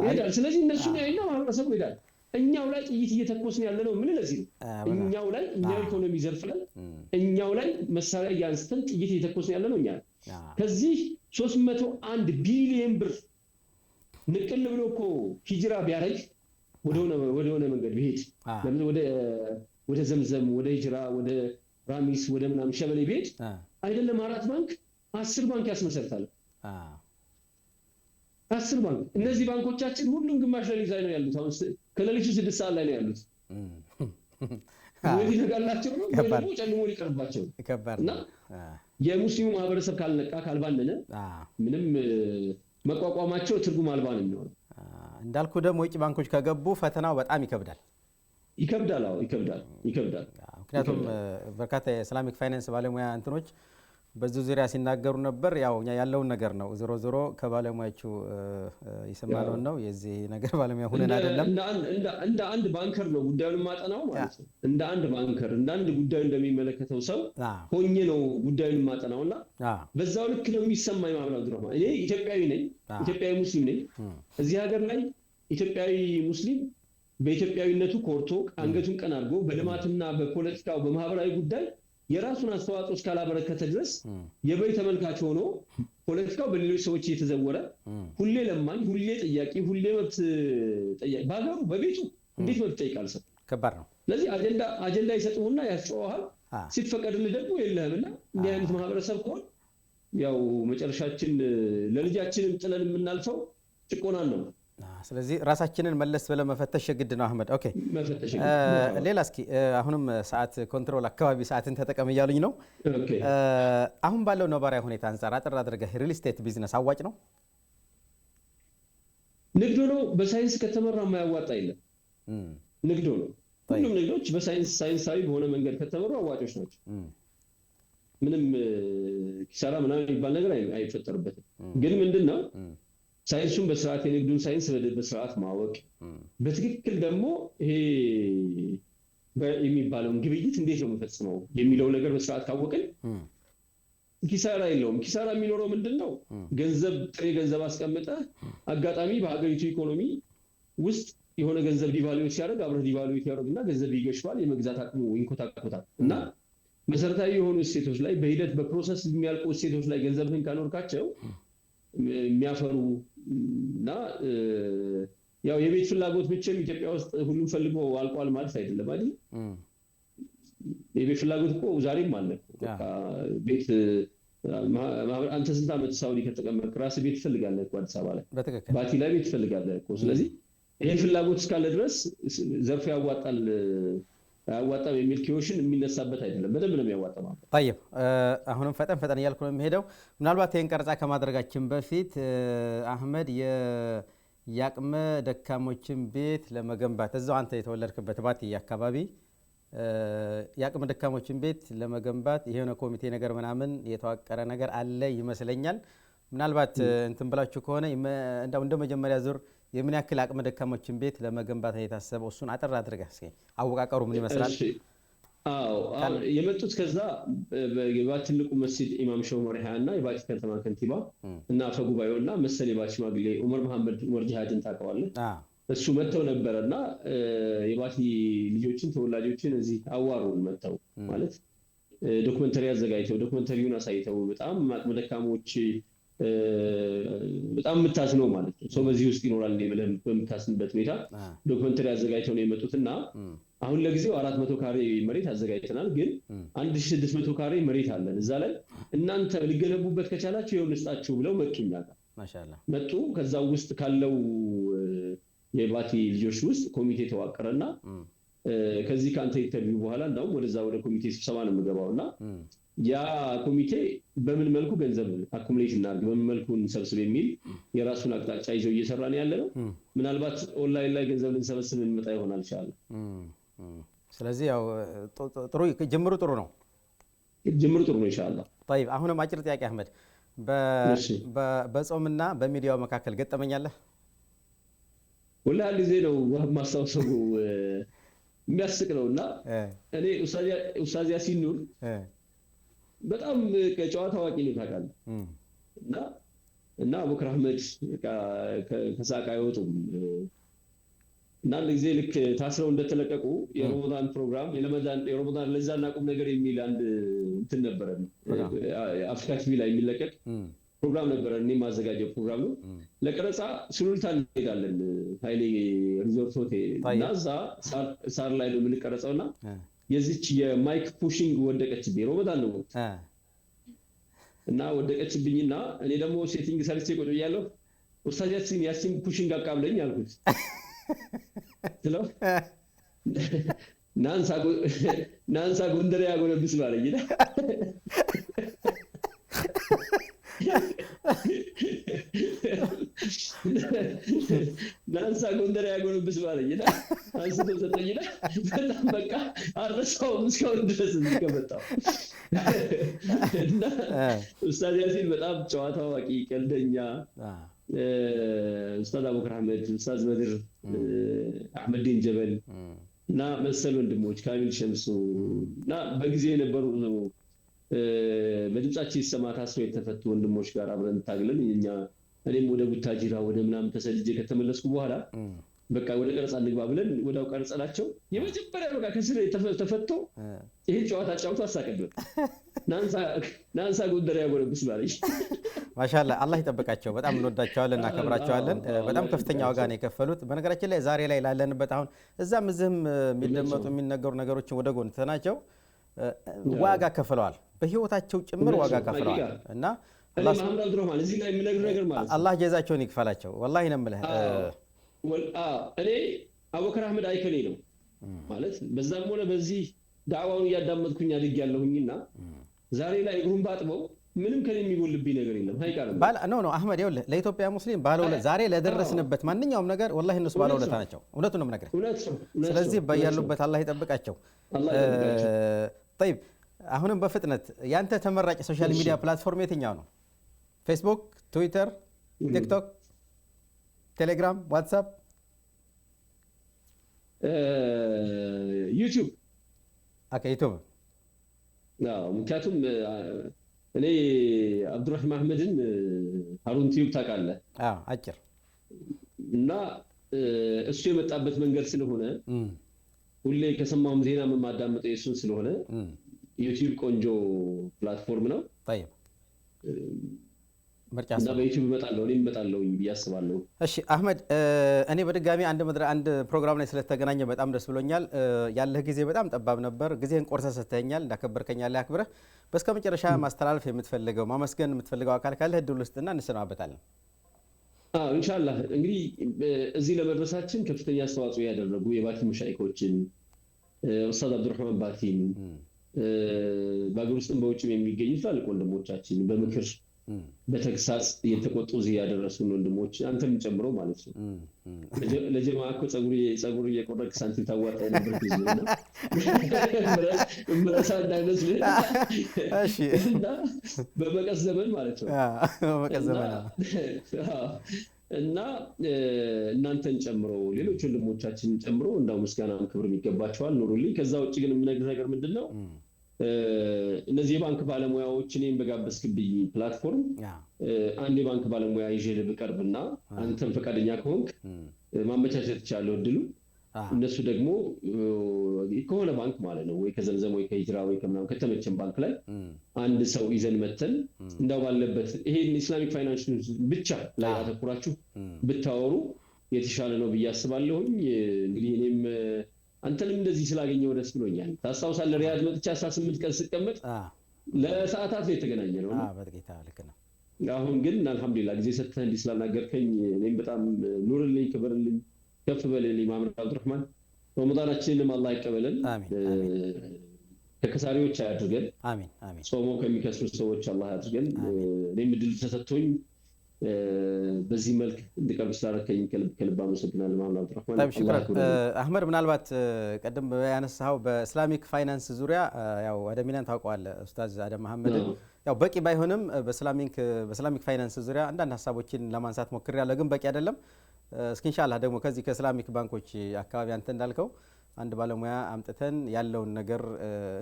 ይሄዳል። ስለዚህ እነሱን ያይና ማህበረሰቡ ይሄዳል። እኛው ላይ ጥይት እየተኮስን ያለ ነው። ምን ለዚህ ነው እኛው ላይ እኛው ኢኮኖሚ ዘርፍ ላይ እኛው ላይ መሳሪያ ያንስተን ጥይት እየተኮስን ያለ ነው። እኛ ከዚህ 301 ቢሊዮን ብር ንቅል ብሎ እኮ ሂጅራ ቢያደርግ ወደሆነ መንገድ ቢሄድ ወደ ዘምዘም ወደ ሂጅራ ወደ ራሚስ ወደ ምናምን ሸበሌ ቢሄድ አይደለም 4 ባንክ 10 ባንክ ያስመሰርታል። 10 ባንክ። እነዚህ ባንኮቻችን ሁሉም ግማሽ ሌሊት ላይ ነው ያሉት። አሁን ከሌሊቱ 6 ሰዓት ላይ ነው ያሉት። ወይ ይነጋላቸው ነው ወይ ደግሞ ጨልሞ ሊቀርባቸው እና የሙስሊሙ ማህበረሰብ ካልነቃ ካልባነነ ምንም መቋቋማቸው ትርጉም አልባ ነው የሚሆነው። እንዳልኩ ደግሞ የውጭ ባንኮች ከገቡ ፈተናው በጣም ይከብዳል። ምክንያቱም በርካታ የኢስላሚክ ፋይናንስ ባለሙያ እንትኖች በዚህ ዙሪያ ሲናገሩ ነበር። ያው ያለውን ነገር ነው ዞሮ ከባለሙያዎቹ ይሰማነው ነው። የዚህ ነገር ባለሙያ ሆነን አይደለም እንደ አንድ ባንከር ነው ጉዳዩን ማጠናው ማለት ነው። እንደ አንድ ባንከር እንደ አንድ ጉዳዩ እንደሚመለከተው ሰው ሆኜ ነው ጉዳዩን ማጠናውና በዛው ልክ ነው የሚሰማኝ ማለት ነው። እኔ ኢትዮጵያዊ ነኝ፣ ኢትዮጵያዊ ሙስሊም ነኝ። እዚህ ሀገር ላይ ኢትዮጵያዊ ሙስሊም በኢትዮጵያዊነቱ ኮርቶ አንገቱን ቀን አድርጎ በልማትና በፖለቲካው በማህበራዊ ጉዳይ የራሱን አስተዋጽኦ እስካላበረከተ ድረስ የበይ ተመልካች ሆኖ ፖለቲካው በሌሎች ሰዎች እየተዘወረ ሁሌ ለማኝ፣ ሁሌ ጠያቂ፣ ሁሌ መብት ጠያቂ ባገሩ በቤቱ እንዴት መብት ጠይቃል ሰው? ከባድ ነው። ስለዚህ አጀንዳ ይሰጡና ያስጨዋሃል። ሲፈቀድልህ ደግሞ የለህምና እንዲህ አይነት ማህበረሰብ ከሆነ ያው መጨረሻችን ለልጃችንም ጥለን የምናልፈው ጭቆናን ነው። ስለዚህ ራሳችንን መለስ ብለን መፈተሽ ግድ ነው አህመድ። ኦኬ ሌላ እስኪ አሁንም ሰዓት ኮንትሮል አካባቢ ሰዓትን ተጠቀም እያሉኝ ነው። አሁን ባለው ነባራዊ ሁኔታ አንፃር አጥር አድርገህ ሪል ስቴት ቢዝነስ አዋጭ ነው? ንግዱ ነው። በሳይንስ ከተመራ የማያዋጣ የለም። ንግዱ ነው። ሁሉም ንግዶች በሳይንሳዊ በሆነ መንገድ ከተመሩ አዋጮች ናቸው። ምንም ኪሳራ ምናምን የሚባል ነገር አይፈጠርበትም። ግን ምንድነው ሳይንሱን በስርዓት የንግዱን ሳይንስ በስርዓት ማወቅ በትክክል ደግሞ ይሄ የሚባለውን ግብይት እንዴት ነው የምፈጽመው የሚለው ነገር በስርዓት ካወቅን ኪሳራ የለውም። ኪሳራ የሚኖረው ምንድነው? ጥሬ ገንዘብ አስቀምጠ አጋጣሚ በሀገሪቱ ኢኮኖሚ ውስጥ የሆነ ገንዘብ ዲቫሉዌት ሲያደርግ አብረህ ዲቫሉዌት ያደርግና ገንዘብ ይገሽፋል፣ የመግዛት አቅሙ ይንኮታኮታል። እና መሰረታዊ የሆኑ እሴቶች ላይ በሂደት በፕሮሰስ የሚያልቁ እሴቶች ላይ ገንዘብህን ካኖርካቸው የሚያፈሩ እና ያው የቤት ፍላጎት ብቻም ኢትዮጵያ ውስጥ ሁሉም ፈልጎ አልቋል ማለት አይደለም አይደል? የቤት ፍላጎት እኮ ዛሬም አለ። ቤት አንተ ስንት ዓመት ሳውዲ ከተቀመጥክ ራስህ ቤት ትፈልጋለህ እኮ አዲስ አበባ ላይ ባቲ ላይ ቤት ትፈልጋለህ እኮ። ስለዚህ ይሄ ፍላጎት እስካለ ድረስ ዘርፉ ያዋጣም የሚል ኪዮሽን የሚነሳበት አይደለም። በደንብ ነው የሚያዋጣው ማለት ነው። طيب አሁንም ፈጠን እያልኩ ነው የሚሄደው። ምናልባት ይሄን ቀርጻ ከማድረጋችን በፊት አህመድ የአቅመ ደካሞችን ቤት ለመገንባት እዛው አንተ የተወለድክበት ባቲ አካባቢ የአቅመ ደካሞችን ቤት ለመገንባት የሆነ ኮሚቴ ነገር ምናምን የተዋቀረ ነገር አለ ይመስለኛል። ምናልባት እንትን ብላችሁ ከሆነ እንደ መጀመሪያ ዙር የምን ያክል አቅመ ደካሞችን ቤት ለመገንባት የታሰበው እሱን አጥር አድርገህ እስኪ አወቃቀሩ ምን ይመስላል? የመጡት ከዛ የባቲ ትልቁ መስጂድ ኢማም ሸው መሪሃና የባቲ ከተማ ከንቲባ እና አፈጉባኤውና መሰል የባቲ ሽማግሌ ዑመር መሐመድ ዑመር ጂሃድን ታውቀዋለህ? እሱ መተው ነበርና የባቲ ልጆችን ተወላጆችን እዚህ አዋሩን መተው ማለት ዶክመንተሪ አዘጋጅተው ዶክመንተሪውን አሳይተው በጣም አቅመ ደካሞች በጣም የምታዝነው ማለት ነው። ሰው በዚህ ውስጥ ይኖራል እንደ ብለህ በምታስንበት ሁኔታ ዶክመንተሪ አዘጋጅተው ነው የመጡትና አሁን ለጊዜው 400 ካሬ መሬት አዘጋጅተናል፣ ግን 1600 ካሬ መሬት አለን። እዛ ላይ እናንተ ሊገነቡበት ከቻላችሁ ይኸው ልስጣችሁ ብለው መጡኛ ጋር ማሻአላህ መጡ። ከዛው ውስጥ ካለው የባቲ ልጆች ውስጥ ኮሚቴ ተዋቀረና ከዚህ ካንተ ኢንተርቪው በኋላ እንደውም ወደዛ ወደ ኮሚቴ ስብሰባ ነው የምገባውና ያ ኮሚቴ በምን መልኩ ገንዘብ አኩሙሌት እናድርግ፣ በምን መልኩ እንሰብስብ የሚል የራሱን አቅጣጫ ይዘው እየሰራ ነው ያለው። ምናልባት ኦንላይን ላይ ገንዘብ ልንሰበስብ እንመጣ ይሆናል ይችላል። ስለዚህ ያው ጥሩ ጅምሩ ጥሩ ነው ኢንሻአላህ። طيب አሁንም አጭር ጥያቄ አህመድ፣ በጾምና በሚዲያው መካከል ገጠመኛለህ? ወላሂ ጊዜ ነው ማስታወሰው የሚያስቅ ነውና እኔ ኡስታዝ ያሲን ኑር በጣም ከጨዋታ አዋቂ ነው ታውቃለህ። እና አቡበክር አህመድ ከሳቅ አይወጡም። እና ለጊዜ ልክ ታስረው እንደተለቀቁ የረመዳን ፕሮግራም የረመዳን ለዛና ቁም ነገር የሚል አንድ እንትን ነበረ አፍሪካ ቲቪ ላይ የሚለቀቅ ፕሮግራም ነበረ። እኔ ማዘጋጀው ፕሮግራም ነው። ለቀረጻ ሱሉልታ እንሄዳለን ኃይሌ ሪዞርት ሆቴል እና እዛ ሳር ላይ ነው የምንቀረጸውና የዚች የማይክ ፑሽንግ ወደቀችብኝ። ረመዳን ነው እና ወደቀችብኝና እኔ ደግሞ ሴቲንግ ሰርቼ ቁጭ ብያለሁ። ኡስታዝ ያሲን ፑሽንግ አቃብለኝ አልኩት ስለው ናንሳ ጎንደር ያጎነብስ ባለኝ ናንሳ ጎንደር ያጎነብስ ባለኝና አንስቶ ሰጠኝና በጣም በቃ አረሳውም እስካሁን ድረስ እንከመጣው። እና ኡስታዝ ያሲን በጣም ጨዋታ አዋቂ ቀልደኛ፣ ኡስታዝ አቡበክር አህመድ፣ ኡስታዝ በድር አህመዲን ጀበል እና መሰል ወንድሞች ካሚል ሸምሱ እና በጊዜ የነበሩ በድምጻችን ይሰማ ታስረው የተፈቱ ወንድሞች ጋር አብረን ታግለን እኔም ወደ ቡታጅራ ወደ ምናምን ተሰልጄ ከተመለስኩ በኋላ በቃ ወደ ቀረጻ እንግባ ብለን ወዳው ቀረጻናቸው። የመጀመሪያ በቃ ከስር ተፈቶ ይሄን ጨዋታ ጫውቶ አሳቀብን። ናንሳ ጎንደር ያጎነብስ ባለኝ። ማሻአላህ አላህ ይጠብቃቸው። በጣም እንወዳቸዋለን እናከብራቸዋለን። በጣም ከፍተኛ ዋጋ ነው የከፈሉት። በነገራችን ላይ ዛሬ ላይ ላለንበት አሁን እዛም እዚህም የሚደመጡ የሚነገሩ ነገሮችን ወደ ጎን ትተናቸው ዋጋ ከፍለዋል። በህይወታቸው ጭምር ዋጋ ከፍለዋል እና መሐመድ አብዱራህማን እዚህ ላይ የምነግርህ ነገር ማለት አላህ ጀዛቸውን ይክፈላቸው። ወላሂ ነው የምልህ። እኔ አቡበክር አህመድ አይከኔ ነው ማለት በዛም ሆነ በዚህ ዳዕዋውን እያዳመጥኩኝ አድጌያለሁኝና ዛሬ ላይ እግሩን ባጥበው ምንም ከኔ የሚጎልብኝ ነገር የለም። አይቀርም ኖ አህመድ ይኸውልህ፣ ለኢትዮጵያ ሙስሊም ባለውለታ ዛሬ ለደረስንበት ማንኛውም ነገር ወላሂ እነሱ ባለውለታ ናቸው። እውነቱን ነው የምነግርህ። ስለዚህ በያሉበት አላህ ይጠብቃቸው። طيب አሁንም በፍጥነት ያንተ ተመራጭ ሶሻል ሚዲያ ፕላትፎርም የትኛው ነው? ፌስቡክ፣ ትዊተር፣ ቲክቶክ፣ ቴሌግራም፣ ዋትስአፕ፣ ዩቲዩብ? ዩቲዩብ። ምክንያቱም እኔ አብዱራህማን አህመድን ሀሩን ቲዩብ ታውቃለህ? አጭር እና እሱ የመጣበት መንገድ ስለሆነ ሁሌ ከሰማሁም ዜና የማዳምጠው የእሱን ስለሆነ ዩቲዩብ ቆንጆ ፕላትፎርም ነው። طيب እና በዩቲዩብ እመጣለሁ ብዬ አስባለሁ። እሺ አህመድ፣ እኔ በድጋሚ አንድ ፕሮግራም ላይ ስለተገናኘ በጣም ደስ ብሎኛል። ያለህ ጊዜ በጣም ጠባብ ነበር። ጊዜን ቆርሰህ ሰጥተኸኛል። እንዳከበርከኝ ያለህ አክብረህ በስከ መጨረሻ ማስተላለፍ የምትፈልገው ማመስገን የምትፈልገው አካል ካለህ እድል ውስጥና እንሰናበታለን። ኢንሻአላህ እንግዲህ እዚህ ለመድረሳችን ከፍተኛ አስተዋጽኦ ያደረጉ የባቲ መሻይኮችን ኡስታዝ አብዱራህማን ባቲን በአገር ውስጥም በውጭም የሚገኙ ትላልቅ ወንድሞቻችን በምክር በተግሳጽ የተቆጡ እዚህ ያደረሱን ወንድሞች አንተም ጨምሮ ማለት ነው። ለጀማ እኮ ጸጉር እየቆረጥክ ሳንቲም ታዋጣ ነበር ጊዜና ምረሳ እንዳይመስልህ። እሺ። እና በመቀስ ዘመን ማለት ነው። በመቀስ ዘመን እና እናንተን ጨምሮ ሌሎች ወንድሞቻችንን ጨምሮ እንዳው ምስጋናም ክብርም ይገባቸዋል። ኑሩልኝ። ከዛ ውጭ ግን የምነግርህ ነገር ምንድነው እነዚህ የባንክ ባለሙያዎች እኔን በጋበዝክብኝ ፕላትፎርም አንድ የባንክ ባለሙያ ይዤ ልቀርብና አንተም ፈቃደኛ ከሆንክ ማመቻቸት ይቻላል እድሉ እነሱ ደግሞ ከሆነ ባንክ ማለት ነው ወይ ከዘምዘም ወይ ከሂጅራ ወይ ከምናምን ከተመቸን ባንክ ላይ አንድ ሰው ይዘን መተን እንዳው ባለበት ይሄን ኢስላሚክ ፋይናንስ ብቻ ላይ አተኩራችሁ ብታወሩ የተሻለ ነው ብዬ አስባለሁኝ። እንግዲህ እኔም አንተንም እንደዚህ ስላገኘው ደስ ብሎኛል። ታስታውሳለህ ሪያድ መጥቻ 18 ቀን ስቀመጥ ለሰዓታት ላይ የተገናኘነው በጥቂት ልክ ነው። አሁን ግን አልহামዱሊላህ ጊዜ ሰጥተህ እንዲህ ስላናገርከኝ እኔም በጣም ኑርልኝ ክብርልኝ ከፍ በልልኝ ማምር አብዱራህማን ረመዳናችንንም አላህ ይቀበለን ከከሳሪዎች አያድርገን አሜን አሜን ጾሞ ከሚከስሩ ሰዎች አላህ ያድርገን እኔም ድል ተሰጥቶኝ በዚህ መልክ እንድቀርብ ስላደረከኝ ከልብ አመሰግናለሁ ማምር አብዱራህማን طيب شكرا አህመድ ምናልባት ቀደም ያነሳው በእስላሚክ ፋይናንስ ዙሪያ ያው አደሚናን ታውቀዋለህ ኡስታዝ አደም መሐመድ ያው በቂ ባይሆንም በእስላሚክ ፋይናንስ ዙሪያ አንዳንድ ሐሳቦችን ለማንሳት ሞክሬያለሁ ግን በቂ አይደለም። እስኪ ኢንሻአላህ ደግሞ ከዚህ ከእስላሚክ ባንኮች አካባቢ አንተ እንዳልከው አንድ ባለሙያ አምጥተን ያለውን ነገር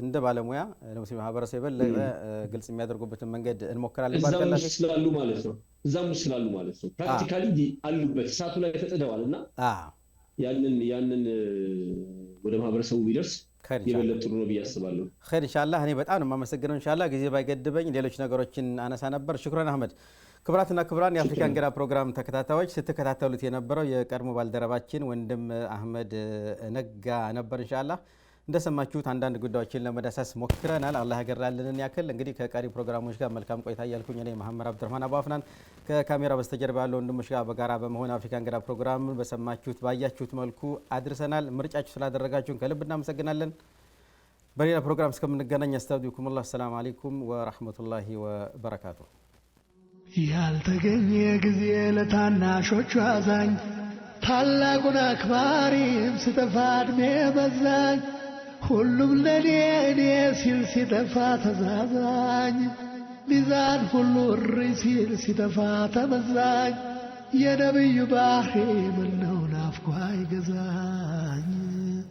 እንደ ባለሙያ ለሙስሊም ማህበረሰብ የበለጠ ግልጽ የሚያደርጉበትን መንገድ እንሞክራለን። ባርከላህ ስላሉ ማለት ነው እዛም ስላሉ ማለት ነው ፕራክቲካሊ አሉበት ሳቱ ላይ ተጠደዋልና ያንን ወደ ማህበረሰቡ ቢደርስ የበለጠ ጥሩ ነው ብያስባለሁ። ኸይር ኢንሻአላህ እኔ በጣም ነው የማመሰግነው። ኢንሻአላህ ጊዜ ባይገድበኝ ሌሎች ነገሮችን አነሳ ነበር። ሽክራን አህመድ። ክብራትና ክብራን የአፍሪካ እንግዳ ፕሮግራም ተከታታዮች ስትከታተሉት የነበረው የቀድሞ ባልደረባችን ወንድም አህመድ ነጋ ነበር። ኢንሻአላህ እንደሰማችሁት አንዳንድ ጉዳዮችን ለመዳሰስ ሞክረናል። አላህ ያገራልንን ያክል እንግዲህ ከቀሪ ፕሮግራሞች ጋር መልካም ቆይታ እያልኩኝ እኔ መሐመድ አብዱራህማን አባፍናን ከካሜራ በስተጀርባ ያለው ወንድሞች ጋር በጋራ በመሆን አፍሪካ እንግዳ ፕሮግራም በሰማችሁት ባያችሁት መልኩ አድርሰናል። ምርጫችሁ ስላደረጋችሁን ከልብ እናመሰግናለን። በሌላ ፕሮግራም እስከምንገናኝ አስተውዲኩሙላህ። ሰላም አለይኩም ወራህመቱላሂ ወበረካቱ። ያልተገኘ ጊዜ ለታናሾቹ አዛኝ ታላቁን አክባሪም ሲጠፋ ዕድሜ በዛኝ ሁሉም ለኔ እኔ ሲል ሲጠፋ ተዛዛኝ ሚዛን ሁሉ እሪ ሲል ሲጠፋ ተመዛኝ የነብዩ ባህሪ ምነው ናፍቆ አይገዛኝ